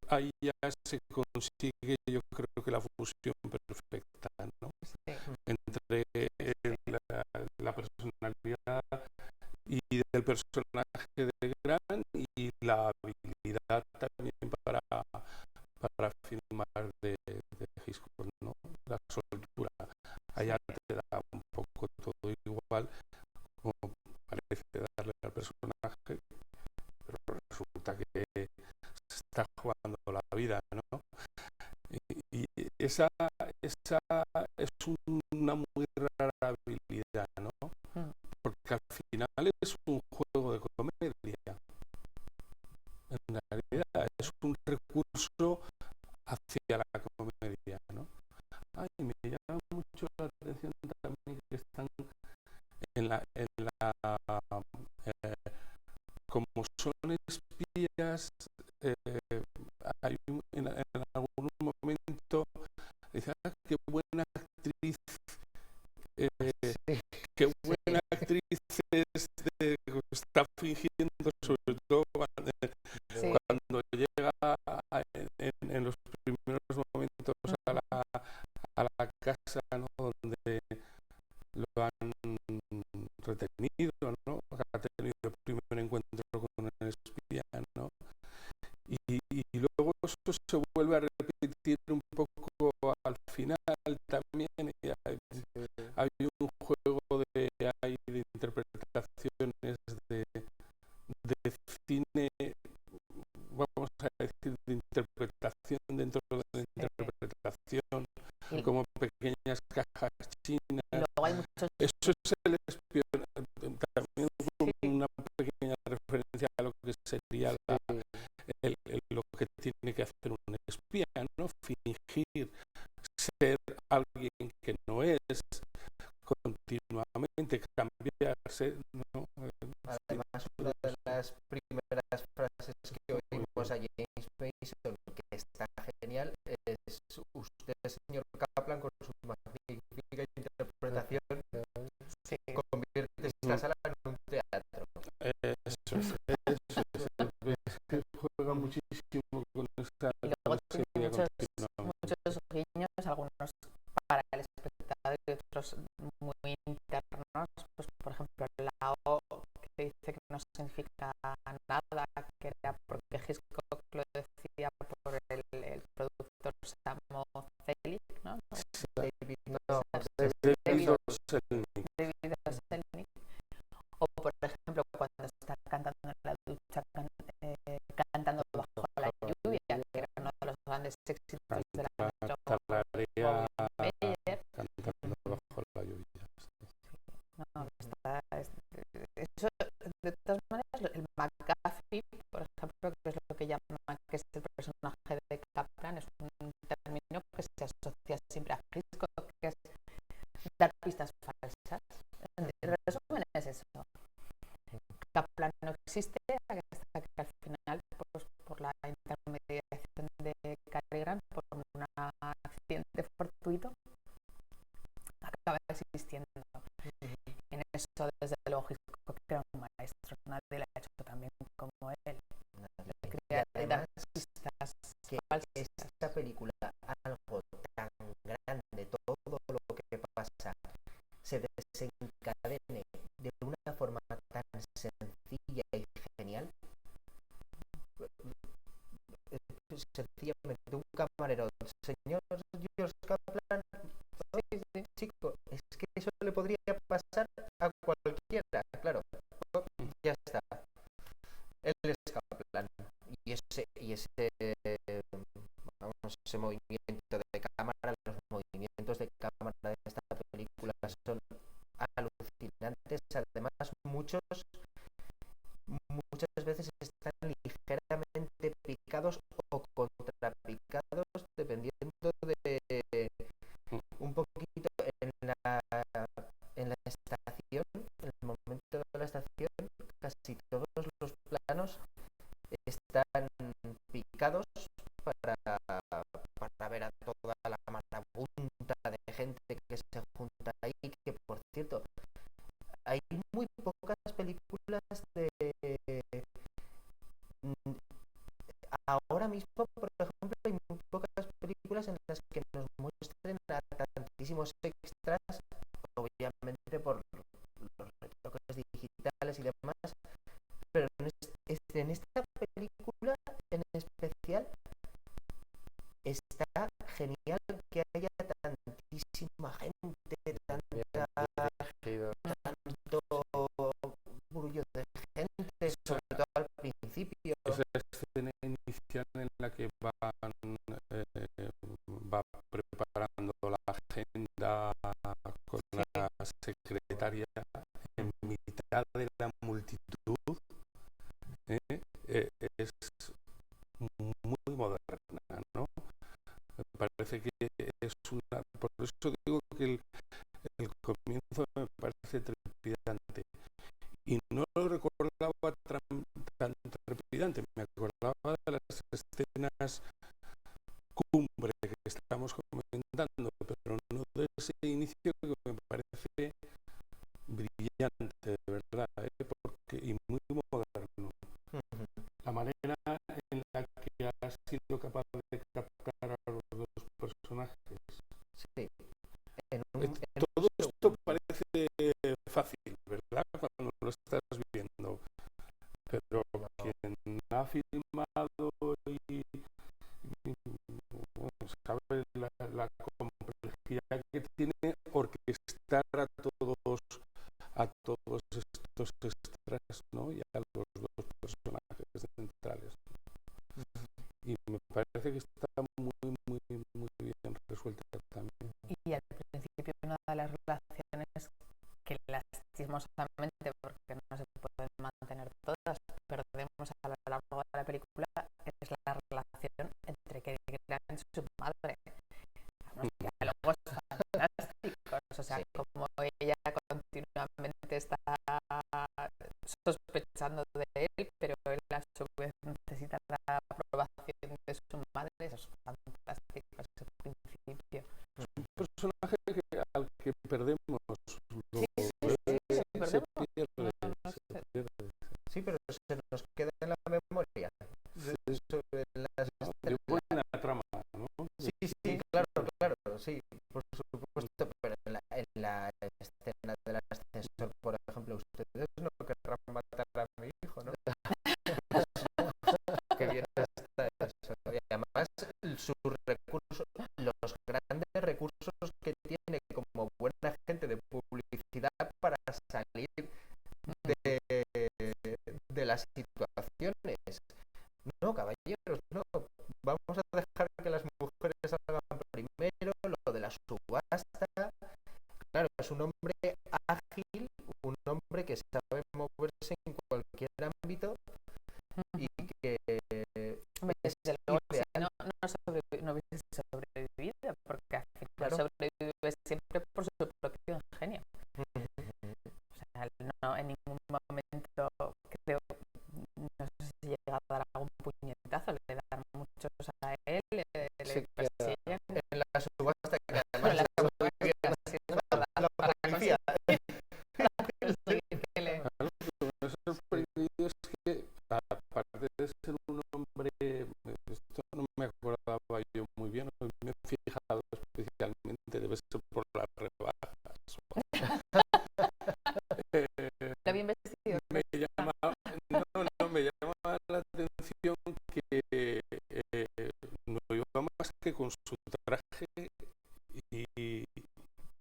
ahí ya se consigue, yo creo que la fusión perfecta, ¿no? Sí. Entre la personalidad y del personaje de Grant y la habilidad también para filmar de Hitchcock, ¿no? La soltura. Allá te da un poco todo igual, como parece darle al personaje, pero resulta que se está jugando la vida, ¿no? Y esa es una muy rara habilidad, ¿no? Porque al final es un juego de comedia. En realidad es un recurso hacia la comedia, ¿no? Ay, me llama mucho la atención también que están como son espías, hay en algún momento dice, qué buena actriz, qué buena actriz está fingiendo, sobre todo cuando llega en los primeros momentos a la casa, ¿no? Donde lo han retenido, ¿no? Ha tenido el primer encuentro con el espía, ¿no? Y luego eso se vuelve a repetir un poco al final también. Hay un juego de interpretaciones de cine, vamos a decir, de interpretación dentro de la interpretación, como pequeñas cajas chinas. Luego hay muchos... Eso es el espionaje, también una pequeña referencia a lo que sería lo que tiene que hacer un espía, ¿no? Fingir ser alguien que no es, continuamente cambiarse, ¿no? Además, una de las primeras frases que oímos a James Mason, que está genial, es: usted, señor Kaplan, con su magnífica interpretación, se convierte esta sala en un teatro. Eso es, que juega muchísimo con esta... Y luego tiene muchos guiños, algunos para el espectador y otros muy internos, pues por ejemplo la O, que dice que no significa nada, que era porque Hitchcock lo decía por el productor Samo Selnick, ¿no? David Selnick. O por ejemplo cuando está cantando en la ducha, cantando bajo la lluvia, que era uno de los grandes éxitos de la Metro Meyer. Cantando bajo la lluvia. No, eso, de todas maneras, el McGuffey, por ejemplo, que es lo que llama, que es el personaje de Kaplan, es un término que se asocia siempre a Hitchcock, que es dar pistas falsas. En resumen es eso. Kaplan no existe hasta que al final, pues, por la intermediación de Cary Grant, por un accidente fortuito, acaba existiendo. En eso, desde luego, Hitchcock era un maestro, nadie lo ha hecho también como él. Dar pistas que falsas. Esta película, algo tan grande, todo lo que pasa, se desencadene de una forma tan sencilla y genial. Sencillamente un camarero, señor George Kaplan, chico, es que eso le podría pasar a cualquier cualquiera, claro. Ya está. Él es Kaplan. Y ese movimiento de cámara, los movimientos de cámara de esta película son alucinantes. Además, muchas veces están ligeramente picados o contrapicados, dependiendo de un poquito en la estación, en el momento de la estación, casi todos los planos están picados para ver a toda la marabunta de gente que se junta ahí, que por cierto, hay muy pocas películas de ahora mismo, por ejemplo, hay muy pocas películas en las que nos muestren a tantísimos extras, obviamente por los retoques digitales y demás, pero en esta película en especial está genial que haya tantísima gente, tanto burullo de gente, sobre todo al principio. Esa escena inicial en la que va preparando la agenda con la secretaria en mitad de la multitud, es muy moderna, ¿no? Me parece que es una... Por eso digo que el comienzo me parece trepidante. Y no lo recordaba tan trepidante, me acordaba de las escenas cumbre que estamos comentando, pero no de ese inicio que me parece brillante, de verdad, porque, y muy moderno. La manera en la que ha sido capaz de captar a los dos personajes. Sí. Todo esto parece fácil, ¿verdad? Cuando lo estás viendo. Pero quien ha filmado y bueno, sabe la complejidad que tiene orquestar a todos estos extras, ¿no? Y a los dos personajes centrales. Y me parece que está muy bien resuelta también. Y al principio una de las relaciones que lastimosamente, porque no se pueden mantener todas, perdemos a lo largo de la película, es la relación entre Cary Grant y su madre. Unos diálogos fantásticos, o sea, como ella continuamente está sospechando de él, pero él a su vez necesita la aprobación de su madre. Eso es fantástico, ese principio. Es un personaje al que perdemos. Se pierde. Sí, pero se nos queda en la memoria. Yo voy en la trama, ¿no? Sí, claro, sí, por supuesto, pero en la escena del ascensor, por ejemplo, ustedes no querrán matar a mi hijo, ¿no? Qué bien está eso. Y además, sus recursos, los grandes recursos que tiene como buena agente de publicidad para salir de las situaciones. No, caballeros, no. Vamos a dejar que las mujeres salgan primero, lo de la subasta. Claro, es un hombre ágil, un hombre que sabe moverse en cualquier ámbito y que desde luego, no hubiese sobrevivido, porque al final sobrevive siempre por su propio ingenio. O sea, no en ningún momento creo, no sé si llega a dar algún puñetazo, le dan muchos a él, le persiguen. En la subasta, que además la policía. Lo que me ha sorprendido es que, aparte de ser un hombre, esto no me acordaba yo muy bien, me he fijado especialmente, debe ser por las rebajas. Está bien vestido. Me llama la atención que no iba más que con su traje,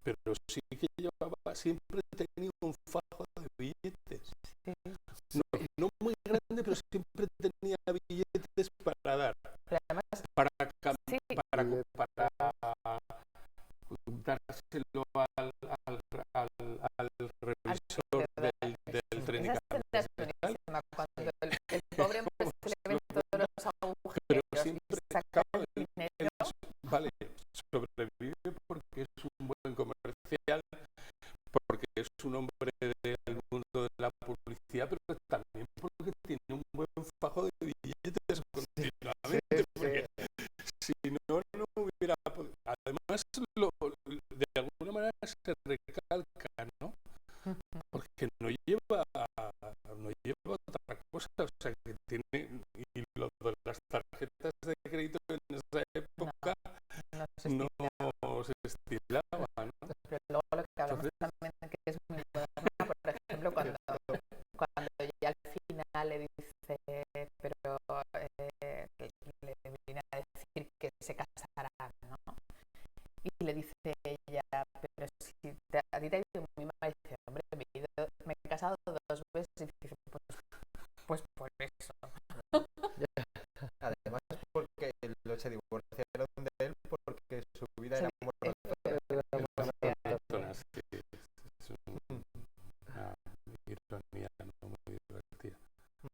pero sí que llevaba, siempre tenía un fajo de es un hombre del mundo de la publicidad, pero también porque tiene un buen fajo de billetes continuamente, porque si no, no hubiera podido. Además, de alguna manera se recalca, ¿no? Porque no lleva otra cosa, o sea, que tiene, y lo de las tarjetas de crédito en esa época no se estilaba, ¿no? Pero luego lo que hablamos también que es muy moderno, por ejemplo, cuando ya al final le dice, pero le viene a decir que se casarán, ¿no? Y le dice ella, pero si a ti te ha ido muy mal, dice, hombre, me he casado 2 veces, y dice, pues por eso. Además, porque se divorciaron de él porque su vida era monótona. Es una ironía no muy divertida.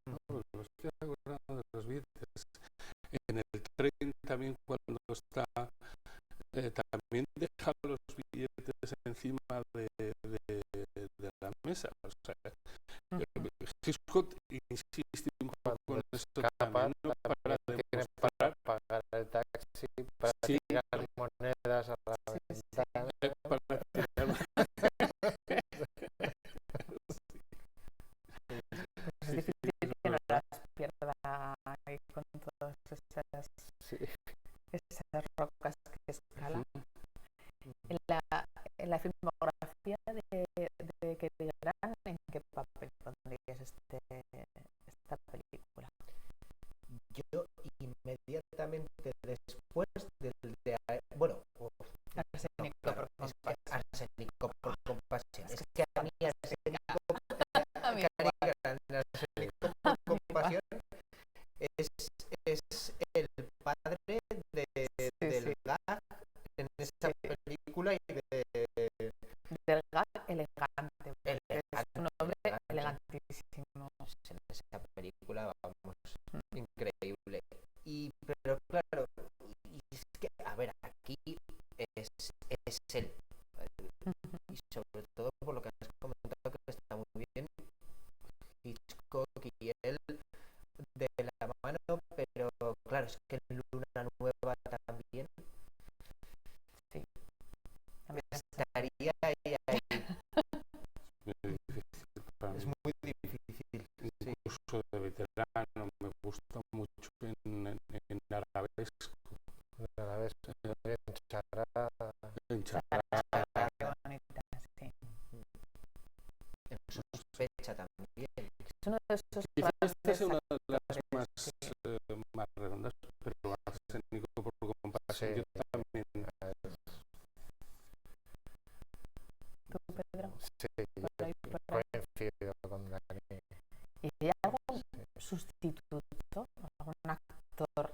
Lo estoy acordando de los billetes. En el tren también, cuando está, también deja los billetes encima de la mesa. O sea, Hitchcock insiste un poco en esto también, ¿no? Para demostrar, pagar el taxi, para sí, tirar monedas a la ventana. para tirar. Es difícil que no las pierda ahí con todas esas rocas que escala. En la filmografía de Cary Grant, ¿en qué papel pondrías esta película? Yo inmediatamente después del de... Bueno, Arsénico claro, por es que compasión. Arsénico por compasión. Es que a mí Arsénico por compasión es el padre del gag en esa película y del gag elegante. Es un hombre elegantísimo. en esa película, vamos, increíble. Pero claro, y es que, a ver, aquí es él. Y sobre todo por lo que has comentado, que está muy bien Hitchcock y él de la mano, pero claro, es que en Luna Nueva también Sí. estaría ahí. Es muy difícil. Un curso de veterano me gusta mucho en arabesco. En charada. Qué bonita, sí. En Sospecha también. Es uno de esos Quizás esta sea una de las actores, más redondas, pero Arsénico por compasión yo también. ¿Tú, Pedro? Sí, coincido con Dani. ¿Y hay algún sustituto, algún actor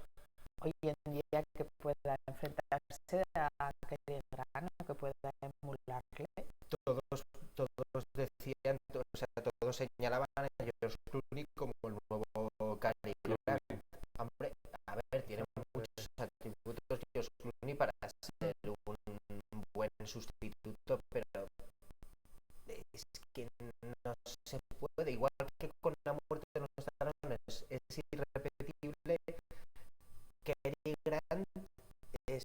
hoy en día que pueda enfrentarse a Cary Grant o que pueda emularle? Todos decían, o sea, todos señalaban a George Clooney como el nuevo Cary Grant. Hombre, a ver, tiene muchos atributos George Clooney para ser un buen sustituto, pero es que no se puede, igual que con La muerte de los talones es irrepetible. Cary Grant es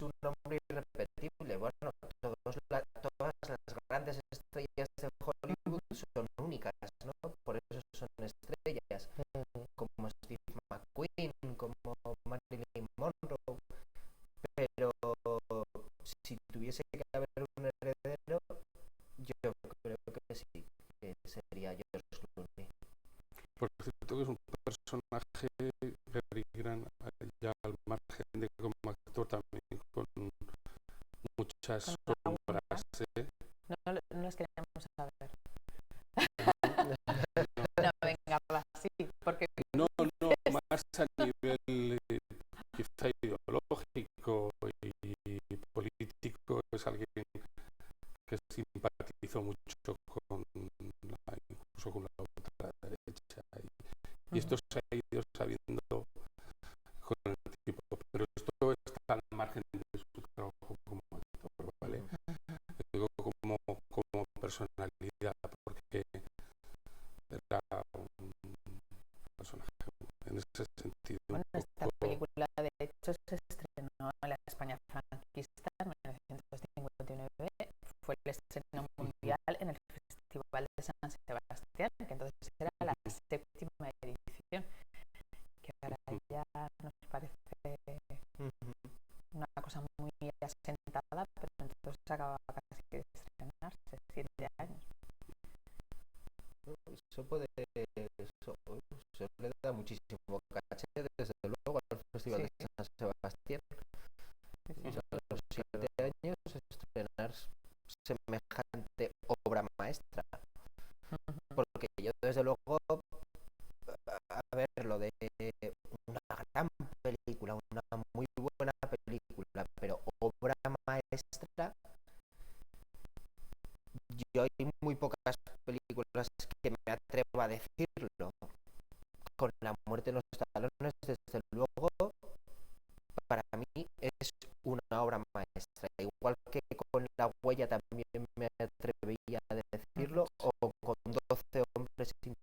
un nombre irrepetible. Bueno, todas las grandes estrellas de Hollywood son únicas, ¿no? Por eso son estrellas, como Steve McQueen, como Marilyn Monroe. Pero si tuviese que haber un heredero, yo creo que sí, que sería George Clooney. Por cierto que es un personaje Cary Grant, ya al margen de como actor también con muchas sombras. No les queremos saber. No, venga, va, sí, porque... No, más a nivel quizá ideológico y político, es alguien que simpatizó mucho incluso con la ultraderecha. Y esto se ha ido sabiendo con el tiempo, pero esto está al margen de su trabajo como actor, ¿vale? Digo, como personalidad, porque era un personaje en ese sentido Bueno, un esta poco... película de hecho se estrenó en la España franquista en 1959, fue el estreno mundial en el Festival de San Sebastián, que entonces era la séptima edición, que ahora ya nos parece una cosa muy asentada, pero entonces acababa casi de estrenarse, 7 años. Eso puede, eso le da muchísimo caché, desde luego, al Festival de San Sebastián. O sea, a los 7 años estrenar semejante obra maestra. Porque yo, desde luego, a ver, lo de una gran película, una muy buena película, pero obra maestra, yo hay muy pocas películas que me atrevo a decirlo. Con La muerte en los talones, desde luego, para mí es una obra maestra. Igual que con La huella también me atrevería a decirlo, o con 12 hombres sin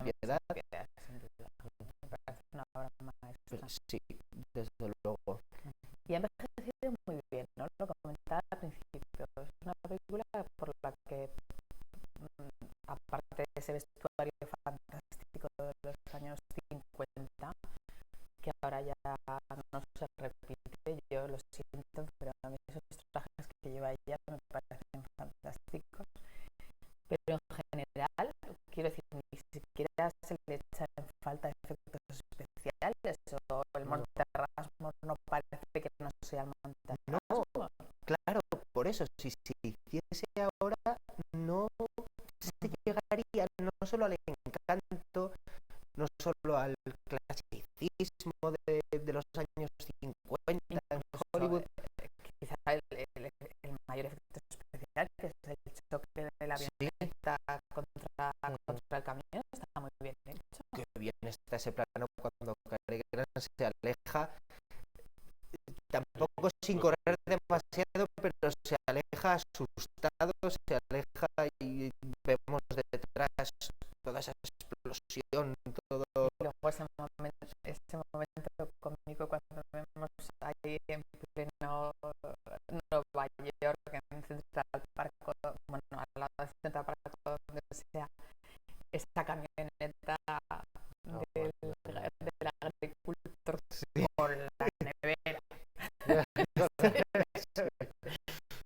piedad. Me parece una obra maestra. Sí, desde luego. Y ha envejecido muy bien, ¿no? Lo comentaba al principio. Es una película por la que, aparte de ese vestuario fantástico de los años 50, que ahora ya no se repite, yo lo siento, pero a mí esos trajes que lleva ella me parecen fantásticos. Pero en general, quiero decir, ni siquiera se le echa en falta efectos especiales, o el Monte Erasmus no parece que no sea el Monte Erasmus. No, claro, por eso, si se hiciese ahora, no se llegaría no solo al encanto, no solo al clasicismo de los años 50 en Hollywood. Quizá el mayor efecto especial, que es el choque de la avioneta contra el camión, está muy bien hecho. Qué bien está ese plano cuando Cary Grant se aleja, tampoco sin correr demasiado, pero se aleja asustado, se aleja y vemos detrás toda esa explosión, todo. Y luego ese momento cómico cuando vemos ahí en pleno Nueva York, en Central Park, bueno, al lado de Central Park, donde sea, esta camioneta del agricultor con la nevera.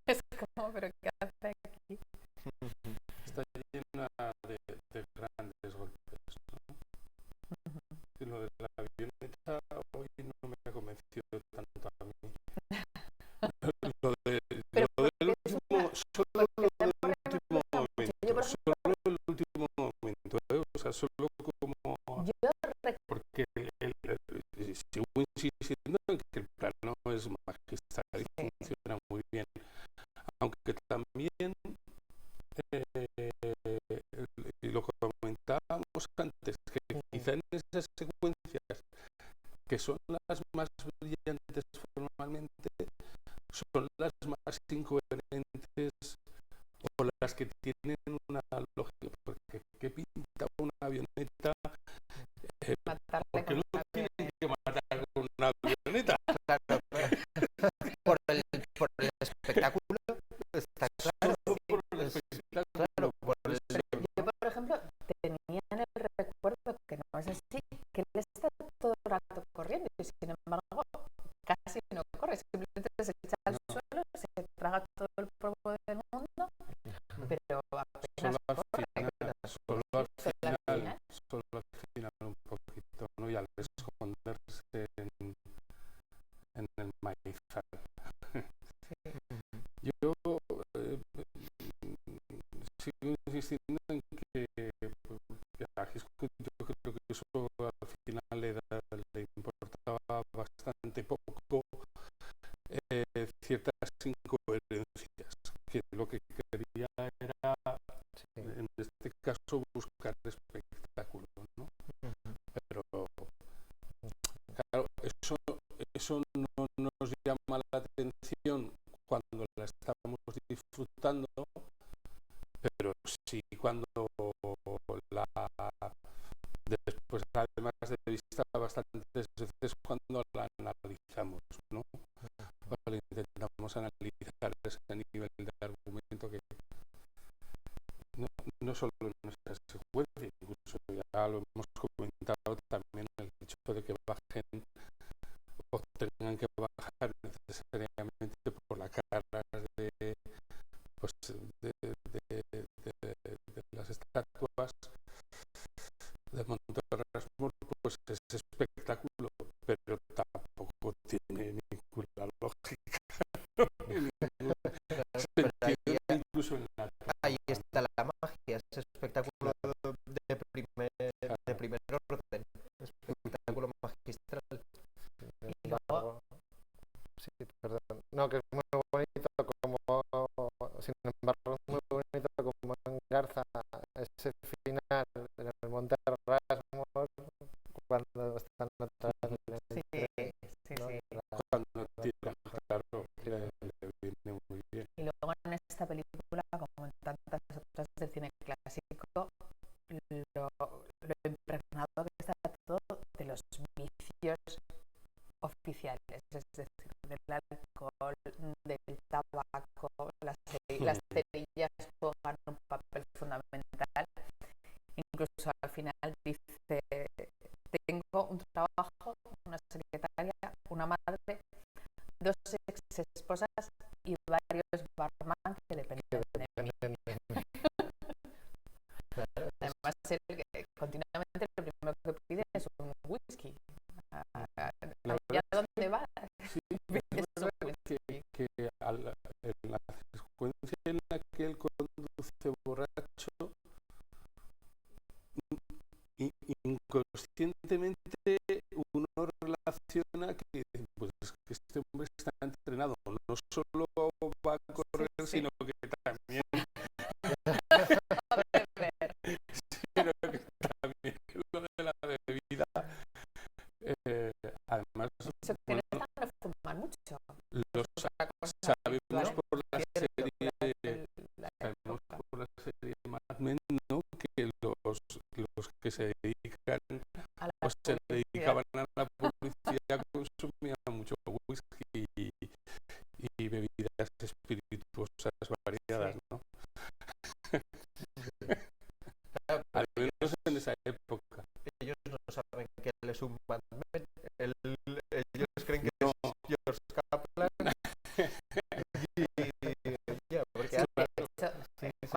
Es como, pero ¿qué hace aquí? Está llena de grandes golpes, ¿no? Y lo de la avioneta hoy no me ha convencido tanto a mí. Lo del último, solo el último momento, o sea, solo como... Porque sigo insistiendo en que el plano es magistral y funciona muy bien, aunque también y lo comentábamos antes, que quizá en esas secuencias que son las más brillantes formalmente, son las más incoherentes o las que tienen una lógica, porque ¿qué pinta una avioneta? Porque no tienen que matar con una avioneta. Claro, por el espectáculo, está claro. Por el espectáculo. Claro, por el... Yo, por ejemplo, tenía en el recuerdo, que no es así, que él está todo el rato corriendo y sin embargo casi no corre, simplemente se echa al suelo, se traga todo el polvo del mundo, pero apenas corre. Solo al final un poquito, ¿no? Y al esconderse en el maizal. Yo sigo insistiendo en que a Hitchcock yo creo que eso al final le importaba bastante poco ciertas incoherencias, que lo que quería era, en este caso, buscar espectáculo, ¿no? Pero claro, eso no nos llama la atención cuando la estamos disfrutando, sí, cuando la después además de vista bastantes veces cuando la analizamos, ¿no? Cuando intentamos analizar ese nivel de argumento que no solo en nuestra secuencia, incluso ya lo hemos comentado también, el hecho de que bajen o tengan que bajar necesariamente por la cara de, pues, de las estatuas de Monterrey, pues es espectáculo, pero tampoco tiene ninguna lógica, no tiene ningún sentido, incluso en la ahí está la magia, ese espectáculo de primer orden, espectáculo magistral. Y luego, Sí, perdón. No, que es muy bonito como, sin embargo, es muy bonito como engarza ese final en el Monte Rushmore cuando están otra vez en el sí, tren, sí, ¿no? sí. cuando tira, claro, le viene muy bien. Y luego en esta película, como en tantas otras del cine clásico, lo impregnado que está todo de los vicios oficiales, es decir, del alcohol, del tabaco, las cerillas juegan un papel fundamental. Incluso al final dice, tengo un trabajo, una secretaria, una madre, 2 ex esposas y varios barman que dependen de mí. Además, él que continuamente lo primero que pide es un whisky. ¿Allá dónde va? Sí, es verdad que en la secuencia en la que él conduce borracho, inconscientemente uno relaciona que, pues, que este hombre está entrenado, no solo va a correr, Sí, sí. sino que también lo de la bebida, además, Eso que bueno, no fuman mucho. lo sabemos por la serie, sabemos por la serie Mad Men, ¿no? Que los que se dedican A la o se publicidad. dedicaban a la publicidad consumían mucho whisky y bebidas espirituosas variadas, ¿no? Al menos en esa época. Ellos no saben que él es un Batman, ellos creen que No, es George Kaplan. Ya, porque Sí, de antes, hecho,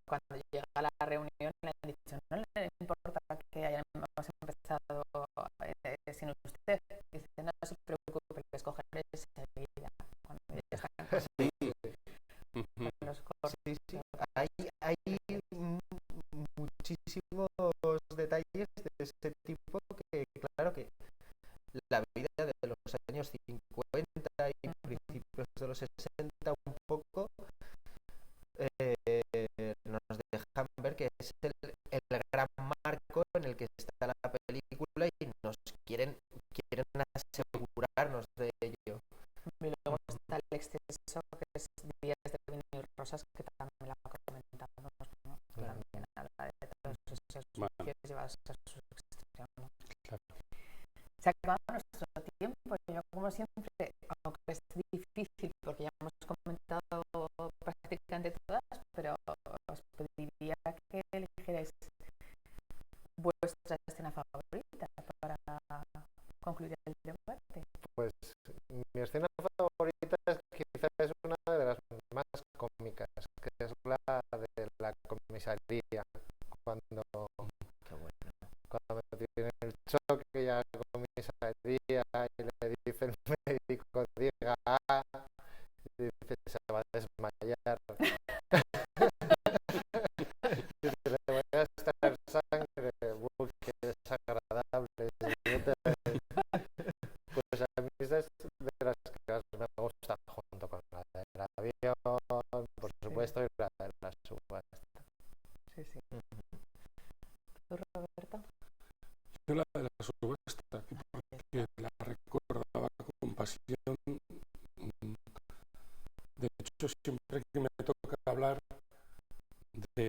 cuando llega a la reunión le han dicho, no le importa que hayamos empezado sin usted. Dice, no se preocupe, les cogeré enseguida. Cuando ya están con los cortes. sí, hay muchísimos detalles de ese tipo que, claro, que la vida de los años 50 y principios de los 60 un poco nos dejan ver que es el gran marco en el que está la película y nos quieren asegurarnos de ello. Y luego está el exceso que es Días de Vino y Rosas, que también la comentamos, ¿no? También habla de todos esos vicios llevados a su extremo. claro. Se ha acabado nuestro tiempo. Yo, como siempre, aunque es difícil porque ya hemos comentado prácticamente todas, pero os pediría que eligierais vuestra escena favorita para concluir el debate. Pues mi escena favorita quizás es una de las más cómicas, que es la de la comisaría, cuando me tiene el choque ya la comisaría y le dice el médico diga A y dice se va a desmayar. Dice, le voy a extraer sangre, uy, qué desagradable. Pues a mí es de las que más me gusta, junto con la del avión, por supuesto, y la de la subasta. Sí, sí. ¿Tú, Roberto? Yo la de la subasta, porque la recordaba con pasión. De hecho, siempre que me toca hablar de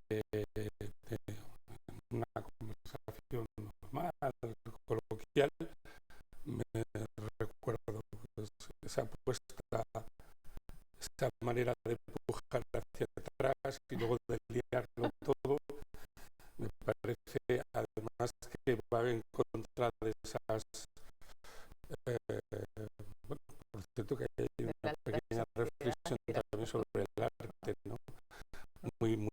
subastas y luego de liarlo todo, me parece además que va en contra de esas... bueno, por cierto que hay una pequeña reflexión también sobre el arte, ¿no? Muy,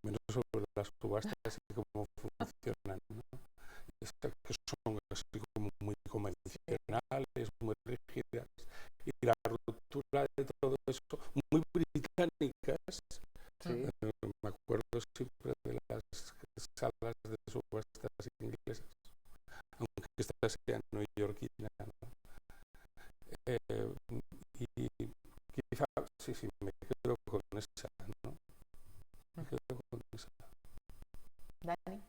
menos sobre las subastas y cómo funcionan, ¿no? Que son así como muy convencionales, muy rígidas, y la ruptura de todo eso, muy británicas. Sí. Me acuerdo siempre de las salas de subastas inglesas, aunque esta sea neoyorquina, ¿no? Y quizá, sí, me quedo con esa, ¿no? Me quedo con esa. Dani.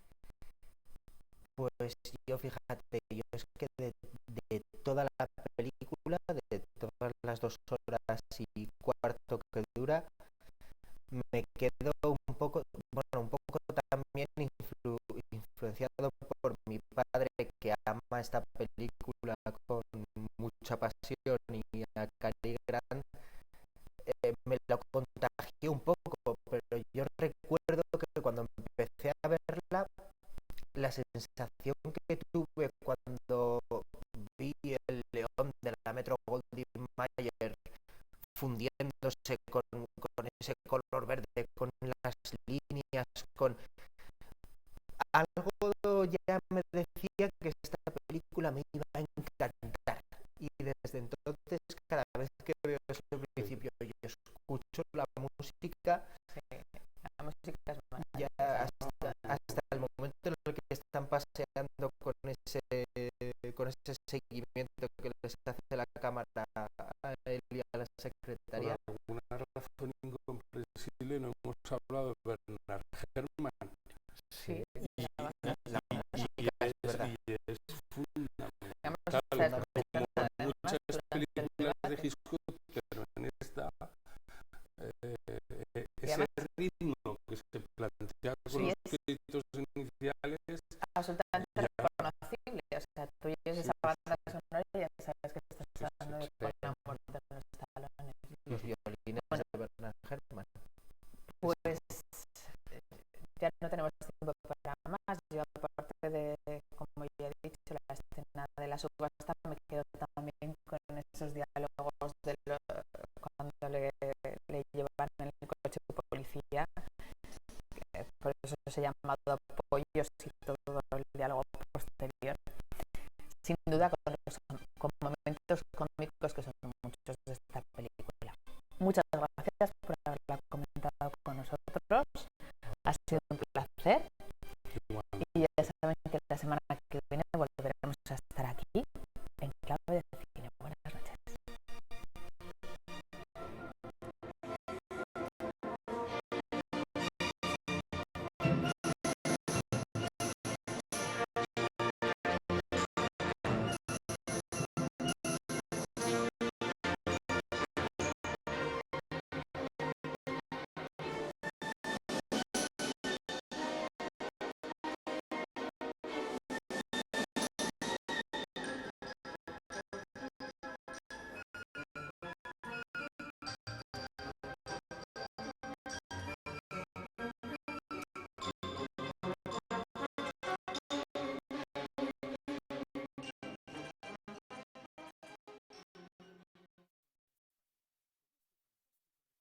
Pues yo, fíjate, yo es que de toda la película, de todas las 2 horas y cuarto que dura, me quedo un poco también influenciado por mi padre, que ama esta película con mucha pasión, y a Cary Grant me lo contagió un poco, pero yo recuerdo que cuando empecé a verla, la sensación que tuve cuando vi el león de la Metro Goldwyn Mayer fundiéndose con ese color verde, con las líneas, con algo, ya me decía que esta película me iba a encantar. Y desde entonces, cada vez que veo ese principio y escucho la música, La música es ya hasta el momento en el que están paseando con ese seguimiento que les hace la cámara a él y a la secretaria. Por alguna razón incomprensible no hemos hablado de Bernard Herrmann. Sí, y es fundamental, como muchas películas de Hitchcock, pero en esta ese ritmo que se plantea con los créditos iniciales absolutamente reconocible. O sea, tú oyes esa banda sonora y ya sabes que estás hablando de Con la muerte de los talones. Los violines de Bernard Herrmann. Pues ya no tenemos tiempo para más. Yo, aparte de, como ya he dicho, la escena de la subasta, me quedo también con esos diálogos de cuando le llevan en el coche de policía. Por eso se llama Pollos y todo